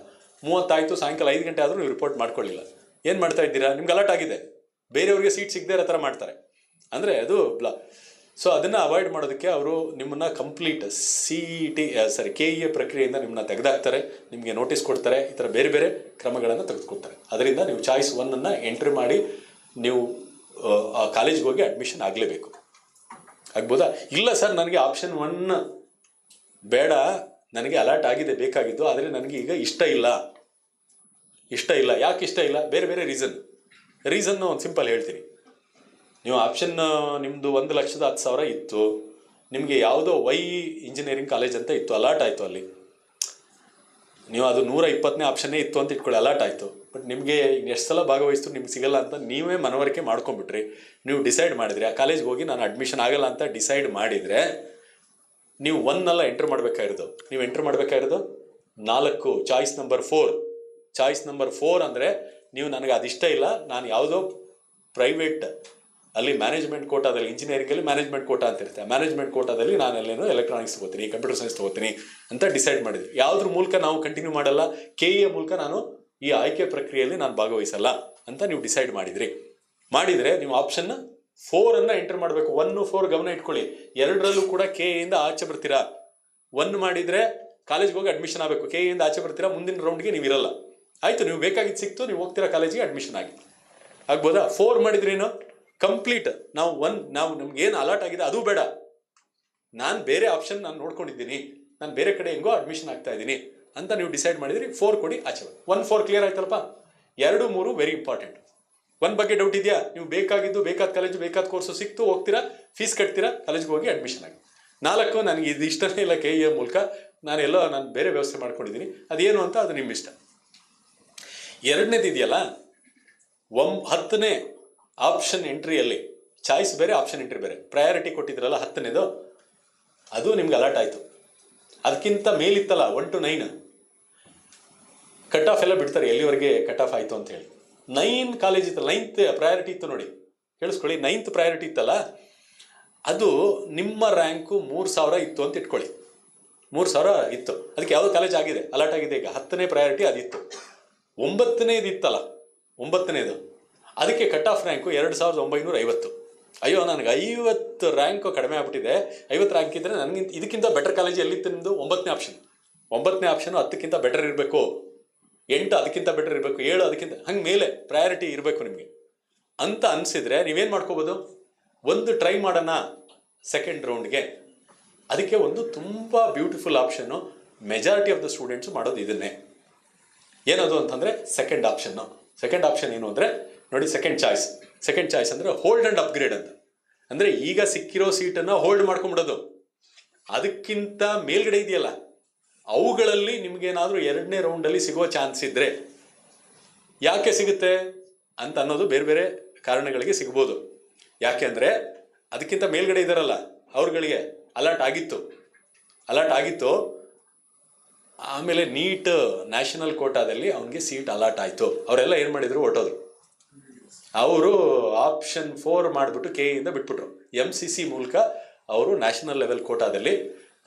30 ಆಯಿತು, ಸಾಯಂಕಾಲ 5 ಗಂಟೆ ಆದರೂ ನೀವು ರಿಪೋರ್ಟ್ ಮಾಡ್ಕೊಳ್ಳಿಲ್ಲ, ಏನು ಮಾಡ್ತಾ ಇದ್ದೀರಾ? ನಿಮ್ಗೆ ಅಲಾಟ್ ಆಗಿದೆ, ಬೇರೆಯವ್ರಿಗೆ ಸೀಟ್ ಸಿಗದೆ ಇರೋ ಥರ ಮಾಡ್ತಾರೆ. ಅಂದರೆ ಅದು ಸೊ ಅದನ್ನು ಅವಾಯ್ಡ್ ಮಾಡೋದಕ್ಕೆ ಅವರು ನಿಮ್ಮನ್ನು ಕಂಪ್ಲೀಟ್ KE ಪ್ರಕ್ರಿಯೆಯಿಂದ ನಿಮ್ಮನ್ನ ತೆಗೆದಾಕ್ತಾರೆ, ನಿಮಗೆ ನೋಟಿಸ್ ಕೊಡ್ತಾರೆ, ಈ ಥರ ಬೇರೆ ಬೇರೆ ಕ್ರಮಗಳನ್ನು ತೆಗೆದುಕೊಳ್ತಾರೆ. ಅದರಿಂದ ನೀವು ಚಾಯ್ಸ್ 1 ಎಂಟ್ರಿ ಮಾಡಿ ನೀವು ಆ ಕಾಲೇಜಿಗೆ ಹೋಗಿ ಅಡ್ಮಿಷನ್ ಆಗಲೇಬೇಕು. ಆಗ್ಬೋದಾ? ಇಲ್ಲ ಸರ್ ನನಗೆ ಆಪ್ಷನ್ 1 ಬೇಡ, ನನಗೆ ಅಲಾಟ್ ಆಗಿದೆ ಬೇಕಾಗಿದ್ದು, ಆದರೆ ನನಗೆ ಈಗ ಇಷ್ಟ ಇಲ್ಲ. ಯಾಕೆ ಇಷ್ಟ ಇಲ್ಲ? ಬೇರೆ ಬೇರೆ ರೀಸನ್ನು ಒಂದು ಸಿಂಪಲ್ ಹೇಳ್ತೀನಿ. ನೀವು ಆಪ್ಷನ್ ನಿಮ್ಮದು 1,10,000 ಇತ್ತು, ನಿಮಗೆ ಯಾವುದೋ ಇಂಜಿನಿಯರಿಂಗ್ ಕಾಲೇಜ್ ಅಂತ ಇತ್ತು, ಅಲಾಟ್ ಆಯಿತು. ಅಲ್ಲಿ ನೀವು ಅದು 120ನೇ ಆಪ್ಷನ್ನೇ ಇತ್ತು ಅಂತ ಇಟ್ಕೊಳ್ಳಿ, ಅಲಾಟ್ ಆಯಿತು. ಬಟ್ ನಿಮಗೆ ಎಷ್ಟು ಸಲ ಭಾಗವಹಿಸ್ತು ನಿಮ್ಗೆ ಸಿಗಲ್ಲ ಅಂತ ನೀವೇ ಮನವರಿಕೆ ಮಾಡ್ಕೊಂಡ್ಬಿಟ್ರಿ. ನೀವು ಡಿಸೈಡ್ ಮಾಡಿದ್ರಿ ಆ ಕಾಲೇಜ್ಗೆ ಹೋಗಿ ನಾನು ಅಡ್ಮಿಷನ್ ಆಗಲ್ಲ ಅಂತ ಡಿಸೈಡ್ ಮಾಡಿದರೆ, ನೀವು 1 ಎಂಟ್ರ್ ಮಾಡಬೇಕಾಗಿರೋದು. ನೀವು ಎಂಟ್ರ್ ಮಾಡಬೇಕಾಗಿರೋದು 4, ಚಾಯ್ಸ್ ನಂಬರ್ 4. ಅಂದರೆ ನೀವು ನನಗೆ ಅದಿಷ್ಟ ಇಲ್ಲ, ನಾನು ಯಾವುದೋ ಪ್ರೈವೇಟ್ ಅಲ್ಲಿ ಮ್ಯಾನೇಜ್ಮೆಂಟ್ ಕೋಟಾದಲ್ಲಿ, ಇಂಜಿನಿಯರಿಂಗಲ್ಲಿ ಮ್ಯಾನೇಜ್ಮೆಂಟ್ ಕೋಟಾ ಅಂತ ಇರುತ್ತೆ. ಮ್ಯಾನೇಜ್ಮೆಂಟ್ ಕೋಟಾದಲ್ಲಿ ನಾನೆಲ್ಲೇನೋ ಎಲೆಕ್ಟ್ರಾನಿಕ್ಸ್ ತಗೋತೀನಿ, ಕಂಪ್ಯೂಟರ್ ಸೈನ್ಸ್ ತಗೋತೀನಿ ಅಂತ ಡಿಸೈಡ್ ಮಾಡಿದ್ವಿ. ಯಾವುದ್ರ ಮೂಲಕ ನಾವು ಕಂಟಿನ್ಯೂ ಮಾಡಲ್ಲ, KE ಮೂಲಕ ನಾನು ಈ ಆಯ್ಕೆ ಪ್ರಕ್ರಿಯೆಯಲ್ಲಿ ನಾನು ಭಾಗವಹಿಸಲ್ಲ ಅಂತ ನೀವು ಡಿಸೈಡ್ ಮಾಡಿದರೆ ನೀವು ಆಪ್ಷನ್ 4 ಎಂಟರ್ ಮಾಡಬೇಕು. 1, 4 ಗಮನ ಇಟ್ಕೊಳ್ಳಿ. 2ರಲ್ಲೂ ಕೂಡ KE ಇಂದ ಆಚೆ ಬರ್ತೀರಾ. 1 ಮಾಡಿದರೆ ಕಾಲೇಜ್ಗೆ ಹೋಗಿ ಅಡ್ಮಿಷನ್ ಆಗಬೇಕು, KE ಇಂದ ಆಚೆ ಬರ್ತೀರಾ, ಮುಂದಿನ ರೌಂಡ್ಗೆ ನೀವು ಇರಲ್ಲ. ಆಯಿತು, ನೀವು ಬೇಕಾಗಿದ್ದು ಸಿಕ್ತು, ನೀವು ಹೋಗ್ತೀರಾ ಕಾಲೇಜಿಗೆ, ಅಡ್ಮಿಷನ್ ಆಗಿ ಆಗ್ಬೋದಾ. 4 ಮಾಡಿದ್ರೇನು ಕಂಪ್ಲೀಟ್. ನಾವು ನಮ್ಗೆ ಏನು ಅಲಾಟ್ ಆಗಿದೆ ಅದು ಬೇಡ, ನಾನು ಬೇರೆ ಆಪ್ಷನ್ ನಾನು ನೋಡ್ಕೊಂಡಿದ್ದೀನಿ, ನಾನು ಬೇರೆ ಕಡೆ ಹೆಂಗೋ ಅಡ್ಮಿಷನ್ ಆಗ್ತಾ ಇದ್ದೀನಿ ಅಂತ ನೀವು ಡಿಸೈಡ್ ಮಾಡಿದ್ರಿ. 4 ಕೊಡಿ, ಆಚೆ 1, 4 ಕ್ಲಿಯರ್ ಆಯ್ತಲ್ಲಪ್ಪ. 2, 3 very important. 1 ಬಗ್ಗೆ ಡೌಟ್ ಇದೆಯಾ? ನೀವು ಬೇಕಾದ ಕಾಲೇಜು ಬೇಕಾದ ಕೋರ್ಸು ಸಿಕ್ತು, ಹೋಗ್ತೀರಾ, ಫೀಸ್ ಕಟ್ತೀರಾ, ಕಾಲೇಜ್ಗೆ ಹೋಗಿ ಅಡ್ಮಿಷನ್ ಆಗಿ. 4 ನನಗೆ ಇದು ಇಷ್ಟನೇ ಇಲ್ಲ, KE ಮೂಲಕ ನಾನು ಬೇರೆ ವ್ಯವಸ್ಥೆ ಮಾಡ್ಕೊಂಡಿದ್ದೀನಿ, ಅದೇನು ಅಂತ ಅದು ನಿಮ್ಮ ಇಷ್ಟ. 2ನೇದು ಇದೆಯಲ್ಲ, 10ನೇ ಆಪ್ಷನ್ ಎಂಟ್ರಿಯಲ್ಲಿ ಚಾಯ್ಸ್ ಬೇರೆ, ಆಪ್ಷನ್ ಎಂಟ್ರಿ ಬೇರೆ, ಪ್ರಯಾರಿಟಿ ಕೊಟ್ಟಿದ್ರಲ್ಲ 10ನೇದು, ಅದು ನಿಮ್ಗೆ ಅಲರ್ಟ್ ಆಯಿತು. ಅದಕ್ಕಿಂತ ಮೇಲಿತ್ತಲ್ಲ 1 to 9 ಕಟ್ ಆಫ್ ಎಲ್ಲ ಬಿಡ್ತಾರೆ, ಎಲ್ಲಿವರೆಗೆ ಕಟ್ ಆಫ್ ಆಯಿತು ಅಂತ ಹೇಳಿ. 9 ಕಾಲೇಜ್ ಇತ್ತಲ್ಲ, 9th ಪ್ರಯಾರಿಟಿ ಇತ್ತು ನೋಡಿ, ಕೇಳಿಸ್ಕೊಳ್ಳಿ. 9th ಪ್ರಯಾರಿಟಿ ಇತ್ತಲ್ಲ, ಅದು ನಿಮ್ಮ ರ್ಯಾಂಕು 3000 ಇತ್ತು ಅಂತ ಇಟ್ಕೊಳ್ಳಿ. 3000 ಇತ್ತು, ಅದಕ್ಕೆ ಯಾವುದು ಕಾಲೇಜ್ ಆಗಿದೆ, ಅಲರ್ಟ್ ಆಗಿದೆ. ಈಗ 10ನೇ ಪ್ರಯಾರಿಟಿ ಅದಿತ್ತು. 9ನೇದು ಇತ್ತಲ್ಲ, 9ನೇದು ಅದಕ್ಕೆ ಕಟ್ ಆಫ್ ರ್ಯಾಂಕು 2950. ಅಯ್ಯೋ, ನನಗೆ 50 ರ್ಯಾಂಕು ಕಡಿಮೆ ಆಗ್ಬಿಟ್ಟಿದೆ. 50 ರ್ಯಾಂಕ್ ಇದ್ದರೆ ನನಗಿಂತ ಇದಕ್ಕಿಂತ ಬೆಟರ್ ಕಾಲೇಜ್ ಎಲ್ಲಿತ್ತು ನಿಮ್ಮದು? 9ನೇ ಆಪ್ಷನ್. 9ನೇ ಆಪ್ಷನು 10ಕ್ಕಿಂತ ಬೆಟರ್ ಇರಬೇಕು, 8 ಅದಕ್ಕಿಂತ ಬೆಟರ್ ಇರಬೇಕು, 7 ಅದಕ್ಕಿಂತ ಹಂಗೆ ಮೇಲೆ ಪ್ರಯಾರಿಟಿ ಇರಬೇಕು ನಿಮಗೆ ಅಂತ ಅನಿಸಿದರೆ ನೀವೇನು ಮಾಡ್ಕೋಬೋದು? ಒಂದು ಟ್ರೈ ಮಾಡೋಣ ಸೆಕೆಂಡ್ ರೌಂಡ್ಗೆ. ಅದಕ್ಕೆ ಒಂದು ತುಂಬ beautiful option, majority of the students ಮಾಡೋದು ಇದನ್ನೇ. ಏನದು ಅಂತಂದರೆ ಸೆಕೆಂಡ್ ಆಪ್ಷನ್ನು. ಸೆಕೆಂಡ್ ಆಪ್ಷನ್ ಏನು ಅಂದರೆ ನೋಡಿ, ಸೆಕೆಂಡ್ ಚಾಯ್ಸ್ ಅಂದರೆ ಹೋಲ್ಡ್ ಆ್ಯಂಡ್ ಅಪ್ಗ್ರೇಡ್ ಅಂತ. ಅಂದರೆ ಈಗ ಸಿಕ್ಕಿರೋ ಸೀಟನ್ನು ಹೋಲ್ಡ್ ಮಾಡ್ಕೊಂಬಿಡೋದು. ಅದಕ್ಕಿಂತ ಮೇಲ್ಗಡೆ ಇದೆಯಲ್ಲ, ಅವುಗಳಲ್ಲಿ ನಿಮಗೇನಾದರೂ 2ನೇ ರೌಂಡಲ್ಲಿ ಸಿಗೋ ಚಾನ್ಸ್ ಇದ್ದರೆ, ಯಾಕೆ ಸಿಗುತ್ತೆ ಅಂತ ಅನ್ನೋದು ಬೇರೆ ಬೇರೆ ಕಾರಣಗಳಿಗೆ ಸಿಗ್ಬೋದು. ಯಾಕೆ ಅಂದರೆ ಅದಕ್ಕಿಂತ ಮೇಲ್ಗಡೆ ಇದ್ದಾರಲ್ಲ, ಅವ್ರುಗಳಿಗೆ ಅಲರ್ಟ್ ಆಗಿತ್ತು. ಆಮೇಲೆ ನೀಟ್ ನ್ಯಾಷನಲ್ ಕೋಟಾದಲ್ಲಿ ಅವನಿಗೆ ಸೀಟ್ ಅಲಾಟ್ ಆಯಿತು. ಅವರೆಲ್ಲ ಏನು ಮಾಡಿದರು? ಹೊರಟೋದು. ಅವರು ಆಪ್ಷನ್ 4 ಮಾಡಿಬಿಟ್ಟು KE ಇಂದ ಬಿಟ್ಬಿಟ್ರು. MCC ಮೂಲಕ ಅವರು ನ್ಯಾಷನಲ್ ಲೆವೆಲ್ ಕೋಟಾದಲ್ಲಿ,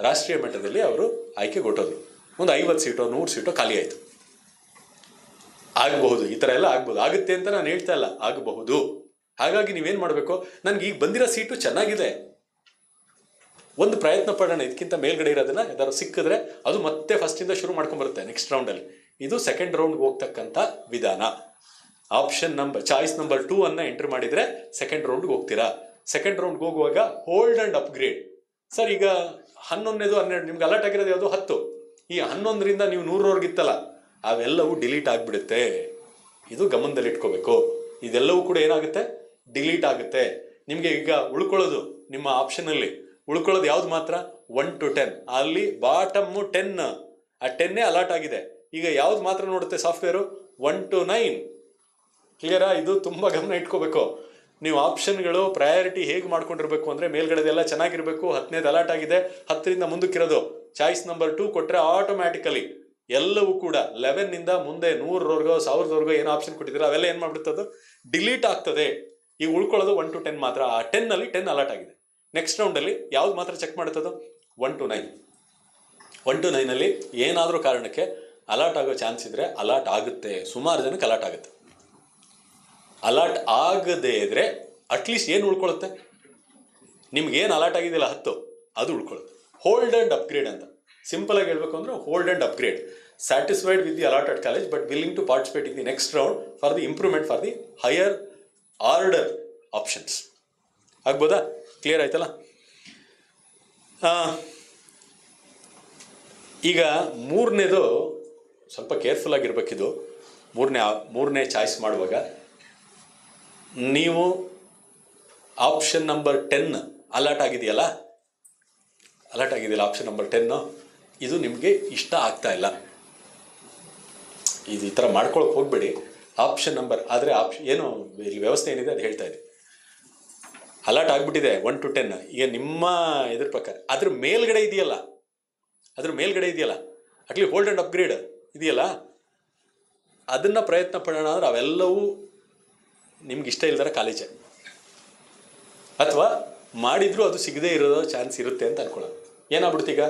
ರಾಷ್ಟ್ರೀಯ ಮಟ್ಟದಲ್ಲಿ ಅವರು ಆಯ್ಕೆ ಕೊಟ್ಟೋದು. ಒಂದು 50 ಸೀಟೋ 100 ಸೀಟೋ ಖಾಲಿ ಆಯಿತು. ಆಗಬಹುದು, ಈ ಥರ ಎಲ್ಲ ಆಗ್ಬೋದು. ಆಗುತ್ತೆ ಅಂತ ನಾನು ಹೇಳ್ತಾ ಇಲ್ಲ, ಆಗಬಹುದು. ಹಾಗಾಗಿ ನೀವೇನು ಮಾಡಬೇಕು? ನನಗೆ ಈಗ ಬಂದಿರೋ ಸೀಟು ಚೆನ್ನಾಗಿದೆ, ಒಂದು ಪ್ರಯತ್ನ ಪಡೋಣ, ಇದಕ್ಕಿಂತ ಮೇಲ್ಗಡೆ ಇರೋದನ್ನ ಯಾವ್ದಾದ್ರು ಸಿಕ್ಕಿದ್ರೆ ಅದು ಮತ್ತೆ ಫಸ್ಟಿಂದ ಶುರು ಮಾಡ್ಕೊಂಡ್ಬರುತ್ತೆ ನೆಕ್ಸ್ಟ್ ರೌಂಡಲ್ಲಿ. ಇದು ಸೆಕೆಂಡ್ ರೌಂಡ್ಗೆ ಹೋಗ್ತಕ್ಕಂಥ ವಿಧಾನ. ಆಪ್ಷನ್ ಚಾಯ್ಸ್ ನಂಬರ್ 2 ಎಂಟರ್ ಮಾಡಿದರೆ ಸೆಕೆಂಡ್ ರೌಂಡ್ಗೆ ಹೋಗ್ತೀರಾ. ಸೆಕೆಂಡ್ ರೌಂಡ್ಗೆ ಹೋಗುವಾಗ ಹೋಲ್ಡ್ ಆ್ಯಂಡ್ ಅಪ್ಗ್ರೇಡ್. ಸರ್, ಈಗ 11ನೇದು 12 ನಿಮ್ಗೆ ಅಲರ್ಟ್ ಆಗಿರೋದು ಯಾವುದು? 10. ಈ 11ರಿಂದ ನೀವು 100ರವರೆಗೆ ಇತ್ತಲ್ಲ, ಅವೆಲ್ಲವೂ ಡಿಲೀಟ್ ಆಗಿಬಿಡುತ್ತೆ. ಇದು ಗಮನದಲ್ಲಿ ಇಟ್ಕೋಬೇಕು. ಇದೆಲ್ಲವೂ ಕೂಡ ಏನಾಗುತ್ತೆ? ಡಿಲೀಟ್ ಆಗುತ್ತೆ. ನಿಮಗೆ ಈಗ ಉಳ್ಕೊಳ್ಳೋದು ನಿಮ್ಮ ಆಪ್ಷನಲ್ಲಿ ಉಳ್ಕೊಳ್ಳೋದು ಯಾವ್ದು ಮಾತ್ರ? 1 to 10. ಅಲ್ಲಿ ಬಾಟಮ್ಮು 10, ಆ 10 ಅಲರ್ಟ್ ಆಗಿದೆ. ಈಗ ಯಾವ್ದು ಮಾತ್ರ ನೋಡುತ್ತೆ ಸಾಫ್ಟ್ವೇರು? 1 to 9. ಕ್ಲಿಯರಾ? ಇದು ತುಂಬ ಗಮನ ಇಟ್ಕೋಬೇಕು. ನೀವು ಆಪ್ಷನ್ಗಳು ಪ್ರಯಾರಿಟಿ ಹೇಗೆ ಮಾಡ್ಕೊಂಡಿರ್ಬೇಕು ಅಂದರೆ, ಮೇಲ್ಗಡೆದೆಲ್ಲ ಚೆನ್ನಾಗಿರಬೇಕು. 10ನೇದು ಅಲರ್ಟ್ ಆಗಿದೆ, 10ರಿಂದ ಮುಂದಕ್ಕಿರೋದು ಚಾಯ್ಸ್ ನಂಬರ್ 2 ಕೊಟ್ಟರೆ ಆಟೋಮ್ಯಾಟಿಕಲಿ ಎಲ್ಲವೂ ಕೂಡ 11ನಿಂದ ಮುಂದೆ 100ರವರೆಗೋ 1000ರವರೆಗೋ ಏನು ಆಪ್ಷನ್ ಕೊಟ್ಟಿದ್ದೀರಾ ಅವೆಲ್ಲ ಏನು ಮಾಡ್ಬಿಡ್ತದೆ? ಡಿಲೀಟ್ ಆಗ್ತದೆ. ಈಗ ಉಳ್ಕೊಳ್ಳೋದು 1 to 10 ಮಾತ್ರ. ಆ 10ನಲ್ಲಿ 10 ಅಲರ್ಟ್ ಆಗಿದೆ. ನೆಕ್ಸ್ಟ್ ರೌಂಡಲ್ಲಿ ಯಾವ್ದು ಮಾತ್ರ ಚೆಕ್ ಮಾಡುತ್ತದೋ? 1 to 9. 1 to 9ನಲ್ಲಿ ಏನಾದರೂ ಕಾರಣಕ್ಕೆ ಅಲರ್ಟ್ ಆಗೋ ಚಾನ್ಸ್ ಇದ್ದರೆ ಅಲರ್ಟ್ ಆಗುತ್ತೆ. ಸುಮಾರು ಜನಕ್ಕೆ ಅಲರ್ಟ್ ಆಗುತ್ತೆ. ಅಲರ್ಟ್ ಆಗದೇ ಇದ್ರೆ ಅಟ್ಲೀಸ್ಟ್ ಏನು ಉಳ್ಕೊಳ್ಳುತ್ತೆ? ನಿಮ್ಗೇನು ಅಲರ್ಟ್ ಆಗಿದೆಯಲ್ಲ 10, ಅದು ಉಳ್ಕೊಳ್ಳುತ್ತೆ. ಹೋಲ್ಡ್ ಆ್ಯಂಡ್ ಅಪ್ಗ್ರೇಡ್ ಅಂತ ಸಿಂಪಲ್ ಆಗಿ ಹೇಳ್ಬೇಕು ಅಂದರೆ, hold and upgrade. Satisfied with the allotted college but willing to participate in the next round for the improvement for the higher order options. ಆಗ್ಬೋದಾ? ಕ್ಲಿಯರ್ ಆಯ್ತಲ್ಲ? ಈಗ 3ನೇದು ಸ್ವಲ್ಪ ಕೇರ್ಫುಲ್ ಆಗಿರ್ಬೇಕಿದು. ಮೂರನೇ ಚಾಯ್ಸ್ ಮಾಡುವಾಗ ನೀವು ಆಪ್ಷನ್ ನಂಬರ್ 10 ಅಲರ್ಟ್ ಆಗಿದೆಯಲ್ಲ, ಆಪ್ಷನ್ ನಂಬರ್ 10 ಇದು ನಿಮಗೆ ಇಷ್ಟ ಆಗ್ತಾ ಇಲ್ಲ. ಇದು ಈ ಥರ ಮಾಡ್ಕೊಳಕ್ಕೆ ಹೋಗ್ಬೇಡಿ. ಆಪ್ಷನ್ ನಂಬರ್ ಆದರೆ ಏನು ಇಲ್ಲಿ ವ್ಯವಸ್ಥೆ ಏನಿದೆ ಅದು ಹೇಳ್ತಾ ಇದೆ. ಅಲರ್ಟ್ ಆಗಿಬಿಟ್ಟಿದೆ 1 to 10. ಈಗ ನಿಮ್ಮ ಇದ್ರ ಪ್ರಕಾರ ಅದ್ರ ಮೇಲ್ಗಡೆ ಇದೆಯಲ್ಲ, ಅಟ್ಲಿ ಹೋಲ್ಡ್ ಆ್ಯಂಡ್ ಅಪ್ಗ್ರೇಡ್ ಇದೆಯಲ್ಲ, ಅದನ್ನು ಪ್ರಯತ್ನ ಪಡೋಣ. ಅಂದರೆ ಅವೆಲ್ಲವೂ ನಿಮ್ಗೆ ಇಷ್ಟ ಇಲ್ದಾರ ಕಾಲೇಜೇ, ಅಥವಾ ಮಾಡಿದರೂ ಅದು ಸಿಗದೇ ಇರೋ ಚಾನ್ಸ್ ಇರುತ್ತೆ ಅಂತ ಅನ್ಕೊಳ್ಳೋದು. ಏನಾಗ್ಬಿಡ್ತು ಈಗ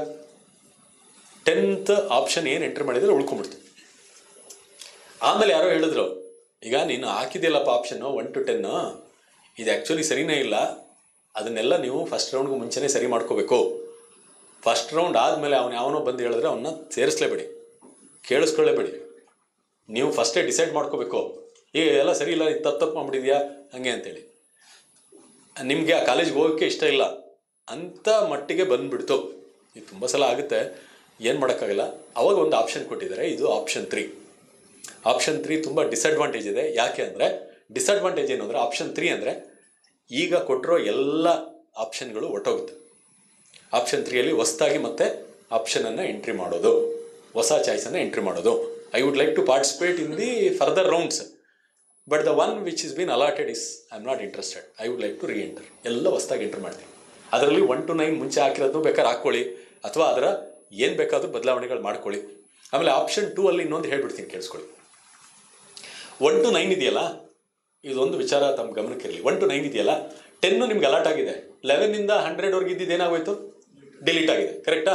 10th ಆಪ್ಷನ್ ಏನು ಎಂಟ್ರಿ ಮಾಡಿದ್ರೆ ಉಳ್ಕೊಂಡ್ಬಿಡ್ತು. ಆಮೇಲೆ ಯಾರೋ ಹೇಳಿದ್ರು, ಈಗ ನೀನು ಹಾಕಿದೆಯಲ್ಲಪ್ಪ ಆಪ್ಷನ್ನು 1 to 10 ಇದು ಆ್ಯಕ್ಚುಲಿ ಸರಿನೇ ಇಲ್ಲ, ಅದನ್ನೆಲ್ಲ ನೀವು ಫಸ್ಟ್ ರೌಂಡ್ಗೂ ಮುಂಚೆನೇ ಸರಿ ಮಾಡ್ಕೋಬೇಕು. ಫಸ್ಟ್ ರೌಂಡ್ ಆದಮೇಲೆ ಯಾವನೋ ಬಂದು ಹೇಳಿದ್ರೆ ಅವನ್ನ ಸೇರಿಸ್ಲೇಬೇಡಿ, ಕೇಳಿಸ್ಕೊಳ್ಳೇಬೇಡಿ. ನೀವು ಫಸ್ಟೇ ಡಿಸೈಡ್ ಮಾಡ್ಕೋಬೇಕು, ಎಲ್ಲ ಸರಿ ಇಲ್ಲ, ಇದು ತಪ್ಪು ಮಾಡ್ಬಿಟ್ಟಿದ್ಯಾ ಹಂಗೆ ಅಂತೇಳಿ. ನಿಮಗೆ ಆ ಕಾಲೇಜ್ಗೆ ಹೋಗೋಕ್ಕೆ ಇಷ್ಟ ಇಲ್ಲ ಅಂತ ಮಟ್ಟಿಗೆ ಬಂದುಬಿಡ್ತು. ಇದು ತುಂಬ ಸಲ ಆಗುತ್ತೆ, ಏನು ಮಾಡೋಕ್ಕಾಗಲ್ಲ. ಅವಾಗ ಒಂದು ಆಪ್ಷನ್ ಕೊಟ್ಟಿದ್ದಾರೆ, ಇದು ಆಪ್ಷನ್ 3. ಆಪ್ಷನ್ 3 ತುಂಬ ಡಿಸಡ್ವಾಂಟೇಜ್ ಇದೆ. ಯಾಕೆ ಅಂದರೆ ಡಿಸಡ್ವಾಂಟೇಜ್ ಏನು ಅಂದರೆ, ಆಪ್ಷನ್ 3 ಅಂದರೆ ಈಗ ಕೊಟ್ಟಿರೋ ಎಲ್ಲ ಆಪ್ಷನ್ಗಳು ಹೊಟ್ಟೋಗುತ್ತೆ. ಆಪ್ಷನ್ 3ಯಲ್ಲಿ ಹೊಸದಾಗಿ ಮತ್ತೆ ಆಪ್ಷನನ್ನು ಎಂಟ್ರಿ ಮಾಡೋದು, ಹೊಸ ಚಾಯ್ಸನ್ನು ಎಂಟ್ರಿ ಮಾಡೋದು. I would like to participate in the further rounds, but the one which is been allotted is I am not interested, I would like to enter. ಎಲ್ಲ ಹೊಸದಾಗಿ ಎಂಟ್ರ್ ಮಾಡ್ತೀನಿ. ಅದರಲ್ಲಿ 1 to 9 ಮುಂಚೆ ಹಾಕಿರೋದು ಬೇಕಾದ್ರೆ ಹಾಕ್ಕೊಳ್ಳಿ, ಅಥವಾ ಅದರ ಏನು ಬೇಕಾದರೂ ಬದಲಾವಣೆಗಳು ಮಾಡ್ಕೊಳ್ಳಿ. ಆಮೇಲೆ ಆಪ್ಷನ್ 2 ಅಲ್ಲಿ ಇನ್ನೊಂದು ಹೇಳ್ಬಿಡ್ತೀನಿ, ಕೇಳಿಸ್ಕೊಳ್ಳಿ. 1 to 9 ಇದೆಯಲ್ಲ, ಇದೊಂದು ವಿಚಾರ ತಮ್ಮ ಗಮನಕ್ಕಿರಲಿ. 1 to 9 ಇದೆಯಲ್ಲ, 10 ನಿಮ್ಗೆ ಅಲಾಟ್ ಆಗಿದೆ, 11ಇಂದ 100ವರೆಗೆ ಇದ್ದಿದ್ದು ಏನಾಗೋಯ್ತು, ಡಿಲೀಟ್ ಆಗಿದೆ. ಕರೆಕ್ಟಾ?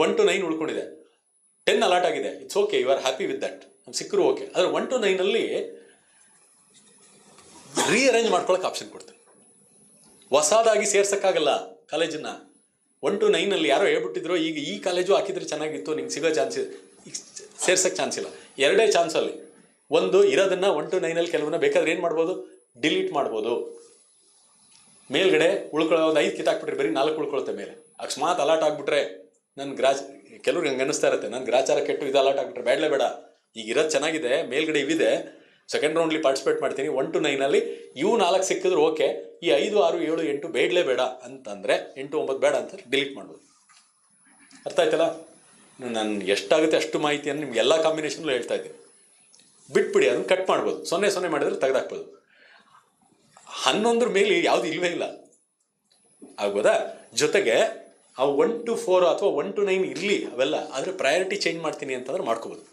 1 to 9 ಉಳ್ಕೊಂಡಿದೆ, 10 ಅಲಾಟ್ ಆಗಿದೆ. It's okay, you are happy with that, ಸಿಕ್ಕರು ಓಕೆ. ಆದರೆ 1 to 9ಅಲ್ಲಿ ರೀಅರೇಂಜ್ ಮಾಡ್ಕೊಳಕ್ಕೆ ಆಪ್ಷನ್ ಕೊಡ್ತಾರೆ. ಹೊಸದಾಗಿ ಸೇರ್ಸೋಕ್ಕಾಗಲ್ಲ ಕಾಲೇಜನ್ನು. 1 to 9ಅಲ್ಲಿ ಯಾರೋ ಹೇಳ್ಬಿಟ್ಟಿದ್ರು, ಈಗ ಈ ಕಾಲೇಜು ಹಾಕಿದ್ರೆ ಚೆನ್ನಾಗಿತ್ತು, ನಿಂಗೆ ಸಿಗೋ ಚಾನ್ಸ್ ಇದೆ, ಸೇರ್ಸೋಕ್ಕೆ ಚಾನ್ಸ್ ಇಲ್ಲ. ಎರಡೇ ಚಾನ್ಸಲ್ಲಿ, ಒಂದು ಇರೋದನ್ನು 1 to 9ಅಲ್ಲಿ ಕೆಲವನ್ನ ಬೇಕಾದ್ರೆ ಏನು ಮಾಡ್ಬೋದು, ಡಿಲೀಟ್ ಮಾಡ್ಬೋದು. ಮೇಲ್ಗಡೆ ಉಳ್ಕೊಳ್ಳೋ ಒಂದು 5 ಕಿತ್ತಾಕ್ಬಿಟ್ರೆ ಬರೀ 4 ಉಳ್ಕೊಳುತ್ತೆ ಮೇಲೆ. ಅಕಸ್ಮಾತ್ ಅಲಾಟ್ ಆಗಿಬಿಟ್ರೆ, ಕೆಲವ್ರಿಗೆ ಹಂಗೆ ಅನ್ನಿಸ್ತಾ ಇರುತ್ತೆ, ನನ್ನ ಗ್ರಾಚಾರ ಕೆಟ್ಟು ಇದು ಅಲಾಟ್ ಆಗಿಬಿಟ್ರೆ ಬೇಡಲೇ ಬೇಡ, ಈಗ ಇರೋದು ಚೆನ್ನಾಗಿದೆ, ಮೇಲ್ಗಡೆ ಇವಿದೆ, ಸೆಕೆಂಡ್ ರೌಂಡ್ಲಿ ಪಾರ್ಟಿಸಿಪೇಟ್ ಮಾಡ್ತೀನಿ. 1 to 9ಅಲ್ಲಿ ಇವು 4 ಸಿಕ್ಕಿದ್ರು ಓಕೆ, ಈ 5, 6, 7, 8 ಬೇಡಲೇ ಬೇಡ ಅಂತಂದರೆ 8, 9 ಬೇಡ ಅಂತ ಡಿಲೀಟ್ ಮಾಡ್ಬೋದು. ಅರ್ಥ ಆಯ್ತಲ್ಲ? ನಾನು ಎಷ್ಟಾಗುತ್ತೆ ಅಷ್ಟು ಮಾಹಿತಿಯನ್ನು ನಿಮ್ಗೆ ಎಲ್ಲ ಕಾಂಬಿನೇಷನ್ಲು ಹೇಳ್ತಾ ಇದ್ದೀನಿ. ಬಿಟ್ಬಿಡಿ, ಅದನ್ನು ಕಟ್ ಮಾಡ್ಬೋದು, 0 ಮಾಡಿದ್ರೆ ತೆಗೆದಾಕ್ಬೋದು. 11 ಮೇಲೆ ಯಾವುದು ಇಲ್ಲವೇ ಇಲ್ಲ, ಆಗ್ಬೋದಾ? ಜೊತೆಗೆ ಆ 1 to 4 ಅಥವಾ 1 to 9 ಇರಲಿ ಅವೆಲ್ಲ, ಆದರೆ ಪ್ರಯಾರಿಟಿ ಚೇಂಜ್ ಮಾಡ್ತೀನಿ ಅಂತಂದ್ರೆ ಮಾಡ್ಕೋಬೋದು.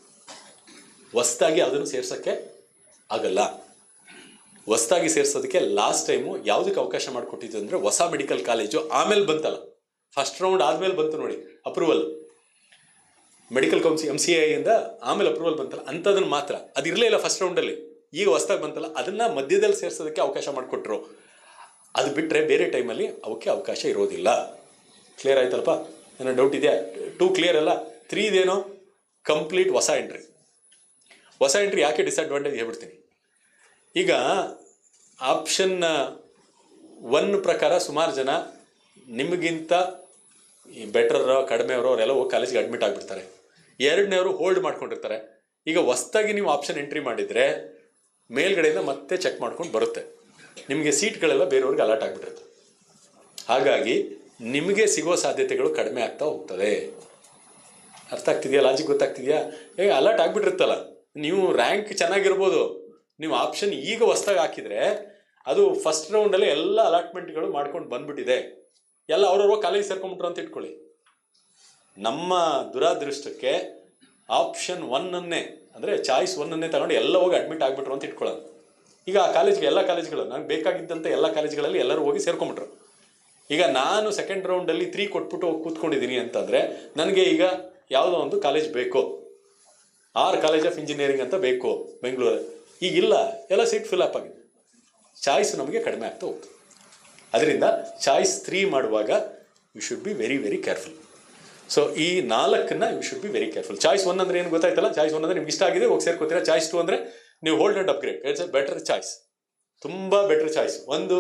ಹೊಸ್ದಾಗಿ ಅದನ್ನು ಸೇರ್ಸೋಕ್ಕೆ ಆಗಲ್ಲ. ಹೊಸ್ದಾಗಿ ಸೇರ್ಸೋದಕ್ಕೆ ಲಾಸ್ಟ್ ಟೈಮು ಯಾವುದಕ್ಕೆ ಅವಕಾಶ ಮಾಡಿಕೊಟ್ಟಿದ್ದು ಅಂದರೆ, ಹೊಸ ಮೆಡಿಕಲ್ ಕಾಲೇಜು ಆಮೇಲೆ ಬಂತಲ್ಲ, ಫಸ್ಟ್ ರೌಂಡ್ ಆದಮೇಲೆ ಬಂತು ನೋಡಿ ಅಪ್ರೂವಲ್, ಮೆಡಿಕಲ್ ಕೌನ್ಸಿಲ್ MCIಯಿಂದ ಆಮೇಲೆ ಅಪ್ರೂವಲ್ ಬಂತಲ್ಲ, ಅಂಥದನ್ನು ಮಾತ್ರ. ಅದು ಇರಲೇ ಇಲ್ಲ ಫಸ್ಟ್ ರೌಂಡಲ್ಲಿ, ಈಗ ಹೊಸ್ದಾಗಿ ಬಂತಲ್ಲ, ಅದನ್ನು ಮಧ್ಯದಲ್ಲಿ ಸೇರ್ಸೋದಕ್ಕೆ ಅವಕಾಶ ಮಾಡಿಕೊಟ್ರು. ಅದು ಬಿಟ್ಟರೆ ಬೇರೆ ಟೈಮಲ್ಲಿ ಅವಕ್ಕೆ ಅವಕಾಶ ಇರೋದಿಲ್ಲ. ಕ್ಲಿಯರ್ ಆಯ್ತಲ್ಲಪ್ಪ? ಏನೋ ಡೌಟ್ ಇದೆಯಾ? 2 ಕ್ಲಿಯರ್ ಅಲ್ಲ? 3 ಇದೇನೋ ಕಂಪ್ಲೀಟ್ ಹೊಸ ಎಂಟ್ರಿ. ಹೊಸ ಎಂಟ್ರಿ ಯಾಕೆ ಡಿಸಡ್ವಾಂಟೇಜ್ ಹೇಳ್ಬಿಡ್ತೀನಿ. ಈಗ ಆಪ್ಷನ್ 1 ಪ್ರಕಾರ ಸುಮಾರು ಜನ ನಿಮಗಿಂತ ಬೆಟ್ರರೋ ಕಡಿಮೆಯವರೋ ಅವರೆಲ್ಲ ಹೋಗಿ ಕಾಲೇಜಿಗೆ ಅಡ್ಮಿಟ್ ಆಗಿಬಿಡ್ತಾರೆ. 2ನೇವರು ಹೋಲ್ಡ್ ಮಾಡ್ಕೊಂಡಿರ್ತಾರೆ. ಈಗ ಹೊಸ್ದಾಗಿ ನೀವು ಆಪ್ಷನ್ ಎಂಟ್ರಿ ಮಾಡಿದರೆ ಮೇಲ್ಗಡೆಯಿಂದ ಮತ್ತೆ ಚೆಕ್ ಮಾಡ್ಕೊಂಡು ಬರುತ್ತೆ, ನಿಮಗೆ ಸೀಟ್ಗಳೆಲ್ಲ ಬೇರೆಯವ್ರಿಗೆ ಅಲಾಟ್ ಆಗಿಬಿಟ್ಟಿರುತ್ತೆ. ಹಾಗಾಗಿ ನಿಮಗೆ ಸಿಗೋ ಸಾಧ್ಯತೆಗಳು ಕಡಿಮೆ ಆಗ್ತಾ ಹೋಗ್ತದೆ. ಅರ್ಥ ಆಗ್ತಿದೆಯಾ? ಲಾಜಿಕ್ ಗೊತ್ತಾಗ್ತಿದೆಯಾ? ಅಲಾಟ್ ಆಗಿಬಿಟ್ಟಿರುತ್ತಲ್ಲ, ನೀವು ರ್ಯಾಂಕ್ ಚೆನ್ನಾಗಿರ್ಬೋದು, ನೀವು ಆಪ್ಷನ್ ಈಗ ಹೊಸ್ದಾಗಿ ಹಾಕಿದರೆ ಅದು ಫಸ್ಟ್ ರೌಂಡಲ್ಲಿ ಎಲ್ಲ ಅಲಾಟ್ಮೆಂಟ್ಗಳು ಮಾಡ್ಕೊಂಡು ಬಂದ್ಬಿಟ್ಟಿದೆ, ಎಲ್ಲ ಅವ್ರವ್ರ ಕಾಲೇಜ್ ಸೇರ್ಕೊಂಡ್ಬಿಟ್ರು ಅಂತ ಇಟ್ಕೊಳ್ಳಿ. ನಮ್ಮ ದುರಾದೃಷ್ಟಕ್ಕೆ ಆಪ್ಷನ್ 1ಅನ್ನೇ ಅಂದರೆ ಚಾಯ್ಸ್ 1ಅನ್ನೇ ತಗೊಂಡು ಎಲ್ಲ ಹೋಗಿ ಅಡ್ಮಿಟ್ ಆಗಿಬಿಟ್ರು ಅಂತ ಇಟ್ಕೊಳ್ಳೋದು. ಈಗ ಆ ಕಾಲೇಜ್ಗೆ ಎಲ್ಲ ಕಾಲೇಜ್ಗಳು ನನಗೆ ಬೇಕಾಗಿದ್ದಂಥ ಎಲ್ಲ ಕಾಲೇಜ್ಗಳಲ್ಲಿ ಎಲ್ಲರೂ ಹೋಗಿ ಸೇರ್ಕೊಂಡ್ಬಿಟ್ರು. ಈಗ ನಾನು ಸೆಕೆಂಡ್ ರೌಂಡಲ್ಲಿ 3 ಕೊಟ್ಬಿಟ್ಟು ಹೋಗಿ ಕೂತ್ಕೊಂಡಿದ್ದೀನಿ ಅಂತಂದರೆ ನನಗೆ ಈಗ ಯಾವುದೋ ಒಂದು ಕಾಲೇಜ್ ಬೇಕು, R ಕಾಲೇಜ್ ಆಫ್ ಇಂಜಿನಿಯರಿಂಗ್ ಅಂತ ಬೇಕು ಬೆಂಗಳೂರಲ್ಲಿ. ಈಗಿಲ್ಲ, ಎಲ್ಲ ಸೀಟ್ ಫಿಲ್ ಅಪ್ ಆಗಿದೆ, ಚಾಯ್ಸ್ ನಮಗೆ ಕಡಿಮೆ ಆಗ್ತಾ ಹೋಗ್ತದೆ. ಅದರಿಂದ ಚಾಯ್ಸ್ 3 ಮಾಡುವಾಗ you should be very very careful. So ಈ 4ನ್ನ you should be very careful. Choice 1 ಅಂದರೆ ಏನು ಗೊತ್ತಾಯ್ತಲ್ಲ? ಚಾಯ್ಸ್ 1 ಅಂದರೆ ನಿಮ್ಗೆ ಇಷ್ಟ ಆಗಿದೆ ಹೋಗಿ ಸೇರ್ಕೋತೀರಾ. ಚಾಯ್ಸ್ 2 ಅಂದರೆ ನೀವು hold and upgrade, it's A better choice, ತುಂಬ ಬೆಟರ್ ಚಾಯ್ಸ್. ಒಂದು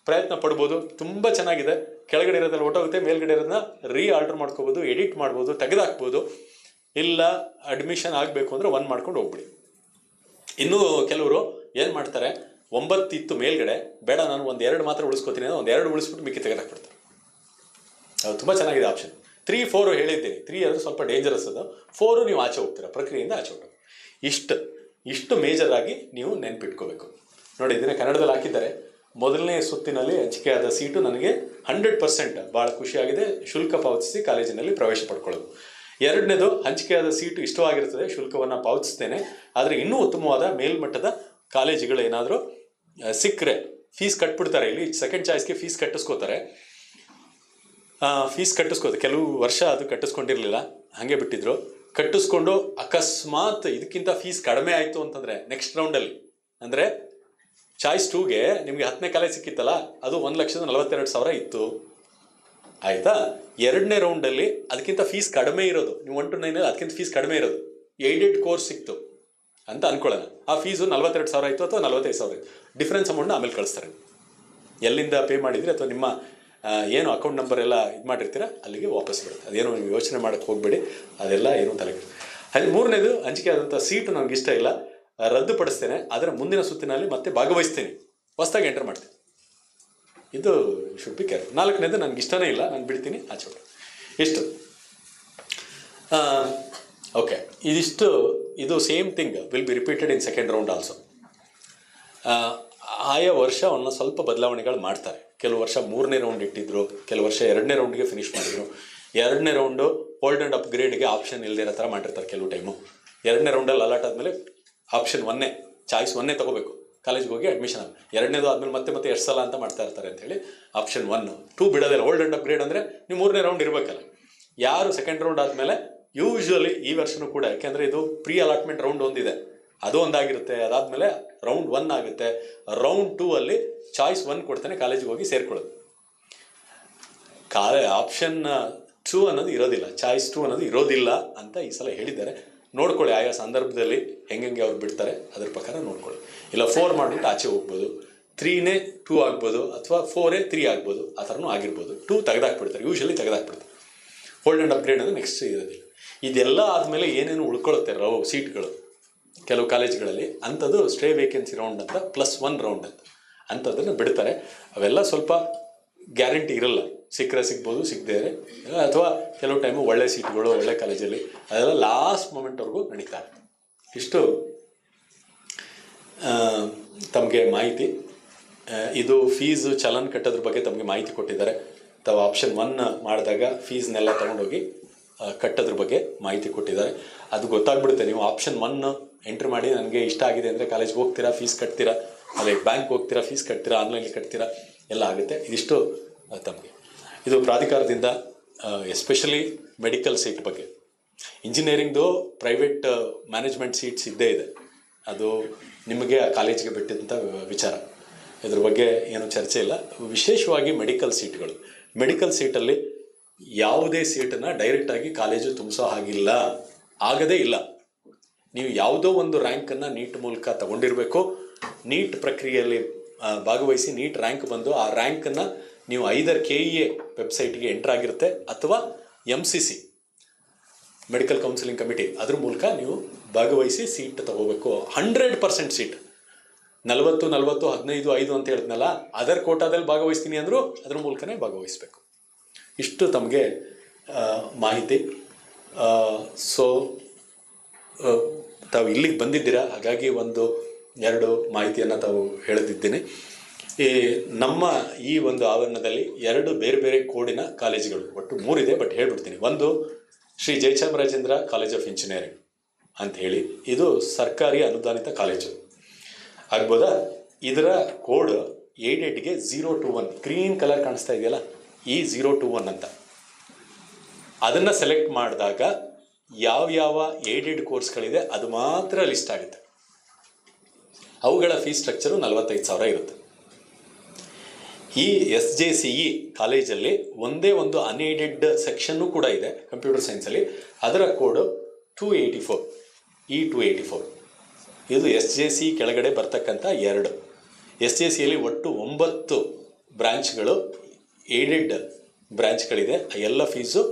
ಪ್ರಯತ್ನ ಪಡ್ಬೋದು, ತುಂಬ ಚೆನ್ನಾಗಿದೆ, ಕೆಳಗಡೆ ಇರೋದ್ರಲ್ಲಿ ಹೊಟ್ಟೋಗುತ್ತೆ, ಮೇಲ್ಗಡೆ ಇರೋದನ್ನ ಆಲ್ಟರ್ ಮಾಡ್ಕೋಬೋದು, ಎಡಿಟ್ ಮಾಡ್ಬೋದು, ತೆಗೆದಾಕ್ಬೋದು. ಇಲ್ಲ ಅಡ್ಮಿಷನ್ ಆಗಬೇಕು ಅಂದರೆ 1 ಮಾಡ್ಕೊಂಡು ಹೋಗ್ಬಿಡಿ. ಇನ್ನೂ ಕೆಲವರು ಏನು ಮಾಡ್ತಾರೆ, 9 ಇತ್ತು ಮೇಲ್ಗಡೆ, ಬೇಡ ನಾನು 1-2 ಮಾತ್ರ ಉಳಿಸ್ಕೋತೀನಿ, 1-2 ಉಳಿಸ್ಬಿಟ್ಟು ಮಿಕ್ಕಿ ತೆಗೆದಾಕ್ಬಿಡ್ತಾರೆ. ಅದು ತುಂಬ ಚೆನ್ನಾಗಿದೆ ಆಪ್ಷನ್. 3, 4 ಹೇಳಿದ್ದೀನಿ. 3 ಅಂದರೆ ಸ್ವಲ್ಪ ಡೇಂಜರಸ್, ಅದು 4 ನೀವು ಆಚೆ ಹೋಗ್ತೀರಾ, ಪ್ರಕ್ರಿಯೆಯಿಂದ ಆಚೆ ಹೋಗ್ತೀರಾ. ಇಷ್ಟು ಮೇಜರ್ ಆಗಿ ನೀವು ನೆನ್ಪಿಟ್ಕೋಬೇಕು. ನೋಡಿ, ಇದನ್ನ ಕನ್ನಡದಲ್ಲಿ ಹಾಕಿದ್ದಾರೆ. ಮೊದಲನೇ ಸುತ್ತಿನಲ್ಲಿ ಹಂಚಿಕೆಯಾದ ಸೀಟು ನನಗೆ 100% ಭಾಳ ಖುಷಿಯಾಗಿದೆ, ಶುಲ್ಕ ಪಾವತಿಸಿ ಕಾಲೇಜಿನಲ್ಲಿ ಪ್ರವೇಶ ಪಡ್ಕೊಳ್ಳೋದು. 2ನೇದು, ಹಂಚಿಕೆಯಾದ ಸೀಟು ಇಷ್ಟವಾಗಿರ್ತದೆ, ಶುಲ್ಕವನ್ನು ಪಾವತಿಸ್ತೇನೆ, ಆದರೆ ಇನ್ನೂ ಉತ್ತಮವಾದ ಮೇಲ್ಮಟ್ಟದ ಕಾಲೇಜುಗಳೇನಾದರೂ ಸಿಕ್ಕರೆ ಫೀಸ್ ಕಟ್ಬಿಡ್ತಾರೆ. ಇಲ್ಲಿ ಸೆಕೆಂಡ್ ಚಾಯ್ಸ್ಗೆ ಫೀಸ್ ಕಟ್ಟಿಸ್ಕೋತಾರೆ. ಫೀಸ್ ಕಟ್ಟಿಸ್ಕೋದು ಕೆಲವು ವರ್ಷ ಅದು ಕಟ್ಟಿಸ್ಕೊಂಡಿರಲಿಲ್ಲ, ಹಾಗೆ ಬಿಟ್ಟಿದ್ರು. ಕಟ್ಟಿಸ್ಕೊಂಡು ಅಕಸ್ಮಾತ್ ಇದಕ್ಕಿಂತ ಫೀಸ್ ಕಡಿಮೆ ಆಯಿತು ಅಂತಂದರೆ ನೆಕ್ಸ್ಟ್ ರೌಂಡಲ್ಲಿ, ಅಂದರೆ ಚಾಯ್ಸ್ 2ಗೆ ನಿಮಗೆ 10ನೇ ಕಾಲೇಜ್ ಸಿಕ್ಕಿತ್ತಲ್ಲ, ಅದು 1,42,000 ಇತ್ತು. ಆಯಿತಾ? 2ನೇ ರೌಂಡಲ್ಲಿ ಅದಕ್ಕಿಂತ ಫೀಸ್ ಕಡಿಮೆ ಇರೋದು, ನೀವು 1 to 9 ಅದಕ್ಕಿಂತ ಫೀಸ್ ಕಡಿಮೆ ಇರೋದು ಏಡೆಡ್ ಕೋರ್ಸ್ ಸಿಕ್ತು ಅಂತ ಅನ್ಕೊಳ್ಳೋಣ. ಆ ಫೀಸು 42,000 ಇತ್ತು ಅಥವಾ 45,000 ಇತ್ತು. ಡಿಫ್ರೆನ್ಸ್ ಅಮೌಂಟ್ನ ಆಮೇಲೆ ಕಳಿಸ್ತಾರೆ. ಎಲ್ಲಿಂದ ಪೇ ಮಾಡಿದರೆ ಅಥವಾ ನಿಮ್ಮ ಏನು ಅಕೌಂಟ್ ನಂಬರ್ ಎಲ್ಲ ಇದು ಮಾಡಿರ್ತೀರ ಅಲ್ಲಿಗೆ ವಾಪಸ್ ಬರುತ್ತೆ. ಅದೇನು ನೀವು ಯೋಚನೆ ಮಾಡೋಕ್ಕೆ ಹೋಗಬೇಡಿ, ಅದೆಲ್ಲ ಏನೂ ತಲೆಗೆ. ಅಲ್ಲಿ 3ನೇದು ಅಂಜಿಕೆ ಆದಂಥ ಸೀಟು ನನಗೆ ಇಷ್ಟ ಇಲ್ಲ, ರದ್ದುಪಡಿಸ್ತೇನೆ, ಆದರೆ ಮುಂದಿನ ಸುತ್ತಿನಲ್ಲಿ ಮತ್ತೆ ಭಾಗವಹಿಸ್ತೇನೆ, ಹೊಸದಾಗಿ ಎಂಟರ್ ಮಾಡ್ತೀನಿ. ಇದು ಶುಡ್ ಬಿ ಕೇರ್. 4ನೇದು ನನಗೆ ಇಷ್ಟನೇ ಇಲ್ಲ, ನಾನು ಬಿಡ್ತೀನಿ, ಆಚೆ ಬಿಡ್ತೀನಿ. ಇಷ್ಟು ಓಕೆ. ಇದಿಷ್ಟು ಇದು same thing will be repeated in second round also. ಆಯಾ ವರ್ಷ ಅವನ್ನ ಸ್ವಲ್ಪ ಬದಲಾವಣೆಗಳು ಮಾಡ್ತಾರೆ. ಕೆಲವು ವರ್ಷ 3ನೇ ರೌಂಡ್ ಇಟ್ಟಿದ್ರು, ಕೆಲವು ವರ್ಷ 2ನೇ ರೌಂಡ್ಗೆ ಫಿನಿಷ್ ಮಾಡಿದ್ರು. 2ನೇ ರೌಂಡು ಹೋಲ್ಡ್ ಆ್ಯಂಡ್ ಅಪ್ಗ್ರೇಡ್ಗೆ ಆಪ್ಷನ್ ಇಲ್ಲದಿರೋ ಥರ ಮಾಡಿರ್ತಾರೆ ಕೆಲವು ಟೈಮು. 2ನೇ ರೌಂಡಲ್ಲಿ ಅಲಾಟ್ ಆದಮೇಲೆ ಆಪ್ಷನ್ 1 ಚಾಯ್ಸ್ 1 ತೊಗೋಬೇಕು, ಕಾಲೇಜ್ಗೆ ಹೋಗಿ ಅಡ್ಮಿಷನ್ ಆಗ. 2ನೇದು ಆದಮೇಲೆ ಮತ್ತೆ ಎಷ್ಟು ಸಲ ಅಂತ ಮಾಡ್ತಾ ಇರ್ತಾರೆ ಅಂತೇಳಿ ಆಪ್ಷನ್ 1, 2 ಬಿಡೋದಿಲ್ಲ. ಹೋಲ್ಡ್ ಆ್ಯಂಡ್ ಅಪ್ಗ್ರೇಡ್ ಅಂದರೆ ನೀವು 3ನೇ ರೌಂಡ್ ಇರಬೇಕಲ್ಲ. ಯಾರು ಸೆಕೆಂಡ್ ರೌಂಡ್ ಆದಮೇಲೆ ಯೂಶ್ವಲಿ ಈ ವರ್ಷನೂ ಕೂಡ, ಯಾಕೆಂದರೆ ಇದು ಪ್ರೀ ಅಲಾಟ್ಮೆಂಟ್ ರೌಂಡ್ ಒಂದಿದೆ, ಅದು ಒಂದಾಗಿರುತ್ತೆ. ಅದಾದಮೇಲೆ ರೌಂಡ್ 1 ಆಗುತ್ತೆ. ರೌಂಡ್ 2 ಅಲ್ಲಿ ಚಾಯ್ಸ್ 1 ಕೊಡ್ತಾನೆ, ಕಾಲೇಜಿಗೆ ಹೋಗಿ ಸೇರ್ಕೊಳ್ಳೋದು. ಆಪ್ಷನ್ 2 ಅನ್ನೋದು ಇರೋದಿಲ್ಲ, ಚಾಯ್ಸ್ 2 ಅನ್ನೋದು ಇರೋದಿಲ್ಲ ಅಂತ ಈ ಸಲ ಹೇಳಿದ್ದಾರೆ. ನೋಡ್ಕೊಳ್ಳಿ, ಆಯಾ ಸಂದರ್ಭದಲ್ಲಿ ಹೆಂಗೆ ಅವ್ರು ಬಿಡ್ತಾರೆ ಅದ್ರ ಪ್ರಕಾರ ನೋಡ್ಕೊಳ್ಳಿ. ಇಲ್ಲ 4 ಮಾಡಿಬಿಟ್ಟು ಆಚೆ ಹೋಗ್ಬೋದು, 3ನೇ 2 ಆಗ್ಬೋದು, ಅಥವಾ 4 3 ಆಗ್ಬೋದು, ಆ ಥರನೂ ಆಗಿರ್ಬೋದು. 2 ತೆಗೆದಾಕ್ಬಿಡ್ತಾರೆ, ಯೂಶ್ವಲಿ ತೆಗೆದಾಕ್ಬಿಡ್ತಾರೆ. ಹೋಲ್ಡ್ ಆ್ಯಂಡ್ ಅಪ್ಗ್ರೇಡ್ ಅಂದರೆ ನೆಕ್ಸ್ಟ್ ಇರೋದಿಲ್ಲ. ಇದೆಲ್ಲ ಆದಮೇಲೆ ಏನೇನು ಉಳ್ಕೊಳ್ಳುತ್ತೆ ಸೀಟ್ಗಳು ಕೆಲವು ಕಾಲೇಜ್ಗಳಲ್ಲಿ, ಅಂಥದ್ದು ಸ್ಟೇ ವೇಕೆನ್ಸಿ ರೌಂಡ್ ಅಂತ +1 ರೌಂಡ್ ಅಂತ ಅಂಥದ್ದನ್ನು ಬಿಡ್ತಾರೆ. ಅವೆಲ್ಲ ಸ್ವಲ್ಪ ಗ್ಯಾರಂಟಿ ಇರಲ್ಲ, ಸಿಕ್ಕರೆ ಸಿಗ್ಬೋದು, ಸಿಗದೇ ಅಥವಾ ಕೆಲವು ಟೈಮು ಒಳ್ಳೆ ಸೀಟ್ಗಳು ಒಳ್ಳೆ ಕಾಲೇಜಲ್ಲಿ ಅದೆಲ್ಲ ಲಾಸ್ಟ್ ಮೂಮೆಂಟ್ವರೆಗೂ ನಡೀತಾ ಇರುತ್ತೆ. ಇಷ್ಟು ತಮಗೆ ಮಾಹಿತಿ. ಇದು ಫೀಸು ಚಲನ್ ಕಟ್ಟೋದ್ರ ಬಗ್ಗೆ ತಮಗೆ ಮಾಹಿತಿ ಕೊಟ್ಟಿದ್ದಾರೆ. ತಾವು ಆಪ್ಷನ್ 1 ಮಾಡಿದಾಗ ಫೀಸ್ನೆಲ್ಲ ತೊಗೊಂಡೋಗಿ ಕಟ್ಟೋದ್ರ ಬಗ್ಗೆ ಮಾಹಿತಿ ಕೊಟ್ಟಿದ್ದಾರೆ. ಅದು ಗೊತ್ತಾಗ್ಬಿಡುತ್ತೆ. ನೀವು ಆಪ್ಷನ್ 1 ಎಂಟ್ರಿ ಮಾಡಿ ನನಗೆ ಇಷ್ಟ ಆಗಿದೆ ಅಂದರೆ ಕಾಲೇಜ್ಗೆ ಹೋಗ್ತೀರಾ, ಫೀಸ್ ಕಟ್ತೀರಾ, ಅಲ್ಲೇ ಬ್ಯಾಂಕ್ ಹೋಗ್ತೀರಾ, ಫೀಸ್ ಕಟ್ತೀರಾ, ಆನ್ಲೈನಲ್ಲಿ ಕಟ್ತೀರಾ, ಎಲ್ಲ ಆಗುತ್ತೆ. ಇದಿಷ್ಟು ತಮಗೆ ಇದು ಪ್ರಾಧಿಕಾರದಿಂದ ಎಸ್ಪೆಷಲಿ ಮೆಡಿಕಲ್ ಸೀಟ್ ಬಗ್ಗೆ. ಇಂಜಿನಿಯರಿಂಗ್ದು ಪ್ರೈವೇಟ್ ಮ್ಯಾನೇಜ್ಮೆಂಟ್ ಸೀಟ್ಸ್ ಇದ್ದೇ ಇದೆ, ಅದು ನಿಮಗೆ ಆ ಕಾಲೇಜಿಗೆ ಬಿಟ್ಟಿದ್ದಂಥ ವಿಚಾರ. ಇದ್ರ ಬಗ್ಗೆ ಏನು ಚರ್ಚೆ ಇಲ್ಲ. ವಿಶೇಷವಾಗಿ ಮೆಡಿಕಲ್ ಸೀಟ್ಗಳು, ಮೆಡಿಕಲ್ ಸೀಟಲ್ಲಿ ಯಾವುದೇ ಸೀಟನ್ನು ಡೈರೆಕ್ಟಾಗಿ ಕಾಲೇಜು ತುಂಬಿಸೋ ಹಾಗಿಲ್ಲ, ಆಗದೇ ಇಲ್ಲ. ನೀವು ಯಾವುದೋ ಒಂದು ರ್ಯಾಂಕನ್ನು ನೀಟ್ ಮೂಲಕ ತಗೊಂಡಿರಬೇಕು. ನೀಟ್ ಪ್ರಕ್ರಿಯೆಯಲ್ಲಿ ಭಾಗವಹಿಸಿ ನೀಟ್ ರ್ಯಾಂಕ್ ಬಂದು ಆ ರ್ಯಾಂಕನ್ನು ನೀವು ಐದರ್ KEA ವೆಬ್ಸೈಟ್ಗೆ ಎಂಟ್ರ್ ಆಗಿರುತ್ತೆ, ಅಥವಾ MCC ಮೆಡಿಕಲ್ ಕೌನ್ಸಿಲಿಂಗ್ ಕಮಿಟಿ ಅದ್ರ ಮೂಲಕ ನೀವು ಭಾಗವಹಿಸಿ ಸೀಟ್ ತಗೋಬೇಕು. 100% ಸೀಟ್ 40, 15, 5 ಅಂತ ಹೇಳಿದ್ನಲ್ಲ, ಅದರ್ ಕೋಟಾದಲ್ಲಿ ಭಾಗವಹಿಸ್ತೀನಿ ಅಂದರೂ ಅದ್ರ ಮೂಲಕನೇ ಭಾಗವಹಿಸಬೇಕು. ಇಷ್ಟು ತಮಗೆ ಮಾಹಿತಿ. ಸೊ ತಾವು ಇಲ್ಲಿಗೆ ಬಂದಿದ್ದೀರಾ, ಹಾಗಾಗಿ 1-2 ಮಾಹಿತಿಯನ್ನು ತಾವು ಹೇಳದಿದ್ದೀನಿ. ನಮ್ಮ ಈ ಒಂದು ಆವರಣದಲ್ಲಿ 2 ಬೇರೆ ಬೇರೆ ಕೋಡಿನ ಕಾಲೇಜುಗಳು, ಒಟ್ಟು 3 ಇದೆ, ಬಟ್ ಹೇಳ್ಬಿಡ್ತೀನಿ. ಒಂದು Shri Jayachamarajendra college of engineering ಅಂತ ಹೇಳಿ, ಇದು ಸರ್ಕಾರಿ ಅನುದಾನಿತ ಕಾಲೇಜು ಆಗ್ಬೋದಾ. ಇದರ ಕೋಡ್ ಏಡೆಡ್ಗೆ 021, ಗ್ರೀನ್ ಕಲರ್ ಕಾಣಿಸ್ತಾ ಇದೆಯಲ್ಲ, ಈ 021 ಅಂತ. ಅದನ್ನು ಸೆಲೆಕ್ಟ್ ಮಾಡಿದಾಗ ಯಾವ ಏಡೆಡ್ ಕೋರ್ಸ್ಗಳಿದೆ ಅದು ಮಾತ್ರ ಲಿಸ್ಟ್ ಆಗುತ್ತೆ. ಅವುಗಳ ಫೀಸ್ ಸ್ಟ್ರಕ್ಚರು 45,000 ಇರುತ್ತೆ. ಈ SJCE ಕಾಲೇಜಲ್ಲಿ ಒಂದೇ ಒಂದು ಅನ್ಏಡೆಡ್ ಸೆಕ್ಷನ್ನು ಕೂಡ ಇದೆ ಕಂಪ್ಯೂಟರ್ ಸೈನ್ಸಲ್ಲಿ. ಅದರ ಕೋಡು 284, E284. ಇದು SJCE ಕೆಳಗಡೆ ಬರ್ತಕ್ಕಂಥ 2. SJCEಯಲ್ಲಿ ಒಟ್ಟು 9 ಬ್ರ್ಯಾಂಚ್ಗಳು, ಏಡೆಡ್ ಬ್ರ್ಯಾಂಚ್ಗಳಿದೆ. ಎಲ್ಲ ಫೀಸು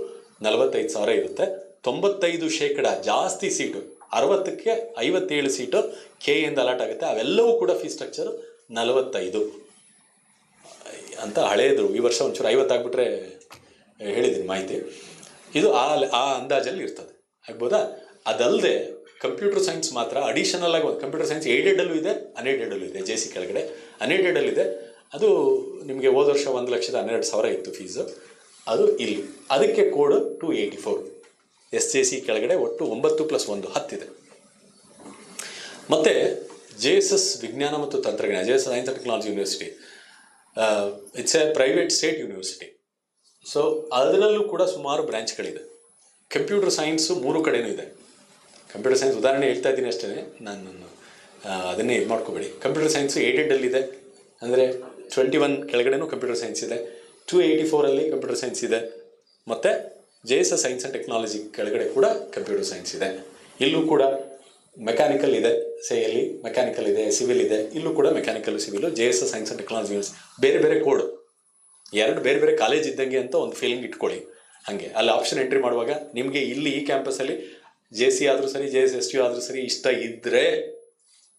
45,000 ಇರುತ್ತೆ. 95% ಜಾಸ್ತಿ ಸೀಟು, 60ಕ್ಕೆ 57 ಸೀಟು KEಯಿಂದ ಅಲಾಟ್ ಆಗುತ್ತೆ. ಅವೆಲ್ಲವೂ ಕೂಡ ಫೀಸ್ ಸ್ಟ್ರಕ್ಚರು 45 ಅಂತ ಹಳೇದು. ಈ ವರ್ಷ ಒಂಚೂರು 50 ಆಗಿಬಿಟ್ರೆ ಹೇಳಿದ್ದೀನಿ ಮಾಹಿತಿ. ಇದು ಆ ಅಂದಾಜಲ್ಲಿ ಇರ್ತದೆ, ಆಗ್ಬೋದಾ. ಅದಲ್ಲದೆ ಕಂಪ್ಯೂಟರ್ ಸೈನ್ಸ್ ಮಾತ್ರ ಅಡಿಷನಲ್ ಆಗಿ ಒಂದು ಕಂಪ್ಯೂಟರ್ ಸೈನ್ಸ್ ಏಡೆಡಲ್ಲೂ ಇದೆ, ಅನ್ಏಡೆಡಲ್ಲೂ ಇದೆ. JC ಕೆಳಗಡೆ ಅನ್ಏಡೆಡಲ್ಲಿದೆ. ಅದು ನಿಮಗೆ ಹೋದ ವರ್ಷ 1,12,000 ಇತ್ತು ಫೀಸು, ಅದು ಇಲ್ಲಿ. ಅದಕ್ಕೆ ಕೋಡ್ 284. SJC ಕೆಳಗಡೆ ಒಟ್ಟು 9 + 1 10 ಇದೆ. ಮತ್ತು JSS ವಿಜ್ಞಾನ ಮತ್ತು ತಂತ್ರಜ್ಞಾನ, JSS science and technology university, it's A private state university. So ಅದರಲ್ಲೂ ಕೂಡ ಸುಮಾರು ಬ್ರ್ಯಾಂಚ್ಗಳಿದೆ. ಕಂಪ್ಯೂಟರ್ ಸೈನ್ಸು 3 ಕಡೆನೂ ಇದೆ. ಕಂಪ್ಯೂಟರ್ ಸೈನ್ಸ್ ಉದಾಹರಣೆ ಹೇಳ್ತಾ ಇದ್ದೀನಿ ಅಷ್ಟೇ, ನಾನು ಅದನ್ನೇ ಇದು ಮಾಡ್ಕೋಬೇಡಿ. ಕಂಪ್ಯೂಟರ್ ಸೈನ್ಸು ಏಡೆಡಲ್ಲಿದೆ, ಅಂದರೆ 21 ಕೆಳಗಡೆನೂ ಕಂಪ್ಯೂಟರ್ ಸೈನ್ಸ್ ಇದೆ, 284 ಕಂಪ್ಯೂಟರ್ ಸೈನ್ಸ್ ಇದೆ, ಮತ್ತು JSS ಸೈನ್ಸ್ ಆ್ಯಂಡ್ ಟೆಕ್ನಾಲಜಿ ಕೆಳಗಡೆ ಕೂಡ ಕಂಪ್ಯೂಟರ್ ಸೈನ್ಸ್ ಇದೆ. ಇಲ್ಲೂ ಕೂಡ ಮೆಕ್ಯಾನಿಕಲ್ ಇದೆ, ಎಲ್ಲಿ ಮೆಕ್ಯಾನಿಕಲ್ ಇದೆ, ಸಿವಿಲ್ ಇದೆ, ಇಲ್ಲೂ ಕೂಡ mechanical civil, JSS science and technology ಬೇರೆ ಬೇರೆ ಕೋಡು, 2 ಬೇರೆ ಬೇರೆ ಕಾಲೇಜ್ ಇದ್ದಂಗೆ ಅಂತ ಒಂದು ಫೀಲಿಂಗ್ ಇಟ್ಕೊಳ್ಳಿ. ಹಾಗೆ ಅಲ್ಲಿ ಆಪ್ಷನ್ ಎಂಟ್ರಿ ಮಾಡುವಾಗ ನಿಮಗೆ ಇಲ್ಲಿ ಈ ಕ್ಯಾಂಪಸಲ್ಲಿ JC ಆದರೂ ಸರಿ, JSSU ಆದರೂ ಸರಿ ಇಷ್ಟ ಇದ್ದರೆ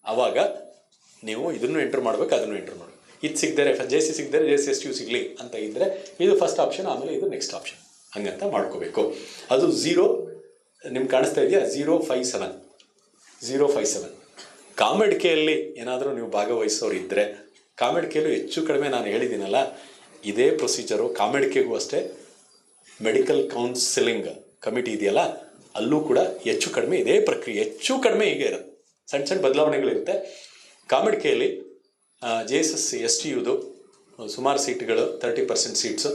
ಆವಾಗ ನೀವು ಇದನ್ನು ಎಂಟ್ರ್ ಮಾಡಬೇಕು, ಅದನ್ನು ಎಂಟ್ರ್ ಮಾಡಬೇಕು. ಇದು ಸಿಗದರೆ JC ಸಿಗದರೆ JSSU ಸಿಗಲಿ ಅಂತ ಇದ್ದರೆ ಇದು ಫಸ್ಟ್ ಆಪ್ಷನ್, ಆಮೇಲೆ ಇದು ನೆಕ್ಸ್ಟ್ ಆಪ್ಷನ್, ಹಂಗಂತ ಮಾಡ್ಕೋಬೇಕು. ಅದು 0 ನಿಮ್ಗೆ ಕಾಣಿಸ್ತಾ ಇದೆಯಾ, 057. ಕಾಮೆಡ್ಕೆಯಲ್ಲಿ ಏನಾದರೂ ನೀವು ಭಾಗವಹಿಸೋರು ಇದ್ದರೆ, ಕಾಮೆಡ್ಕೆಯಲ್ಲೂ ಹೆಚ್ಚು ಕಡಿಮೆ ನಾನು ಹೇಳಿದ್ದೀನಲ್ಲ ಇದೇ ಪ್ರೊಸೀಜರು. ಕಾಮೆಡ್ಕೆಗೂ ಅಷ್ಟೇ ಮೆಡಿಕಲ್ ಕೌನ್ಸಿಲಿಂಗ್ ಕಮಿಟಿ ಇದೆಯಲ್ಲ, ಅಲ್ಲೂ ಕೂಡ ಹೆಚ್ಚು ಕಡಿಮೆ ಇದೇ ಪ್ರಕ್ರಿಯೆ, ಹೆಚ್ಚು ಕಡಿಮೆ ಹೀಗೆ ಇರುತ್ತೆ. ಸಣ್ಣ ಸಣ್ಣ ಬದಲಾವಣೆಗಳಿರುತ್ತೆ. ಕಾಮೆಡ್ಕೆಯಲ್ಲಿ JSS STUದು ಸುಮಾರು ಸೀಟ್ಗಳು 30% ಸೀಟ್ಸು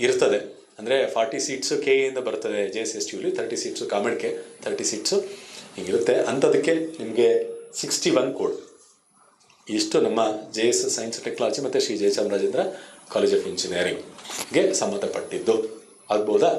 ಇರ್ತದೆ. ಅಂದರೆ 40 ಸೀಟ್ಸು KEಯಿಂದ ಬರ್ತದೆ JSSUಲಿ, 30 ಸೀಟ್ಸು ಕಾಮೆಡ್ಕೆ, 30 ಸೀಟ್ಸು ಹಿಂಗಿರುತ್ತೆ. ಅಂಥದಕ್ಕೆ ನಿಮಗೆ 61 ಕೋಡ್. ಇಷ್ಟು ನಮ್ಮ JSS ಸೈನ್ಸ್ ಟೆಕ್ನಾಲಜಿ ಮತ್ತು ಶ್ರೀ ಜಯಚಾಮರಾಜೇಂದ್ರ ಕಾಲೇಜ್ ಆಫ್ ಇಂಜಿನಿಯರಿಂಗ್ಗೆ ಸಂಬಂಧಪಟ್ಟಿದ್ದು. ಆಗ್ಬೋದಾ?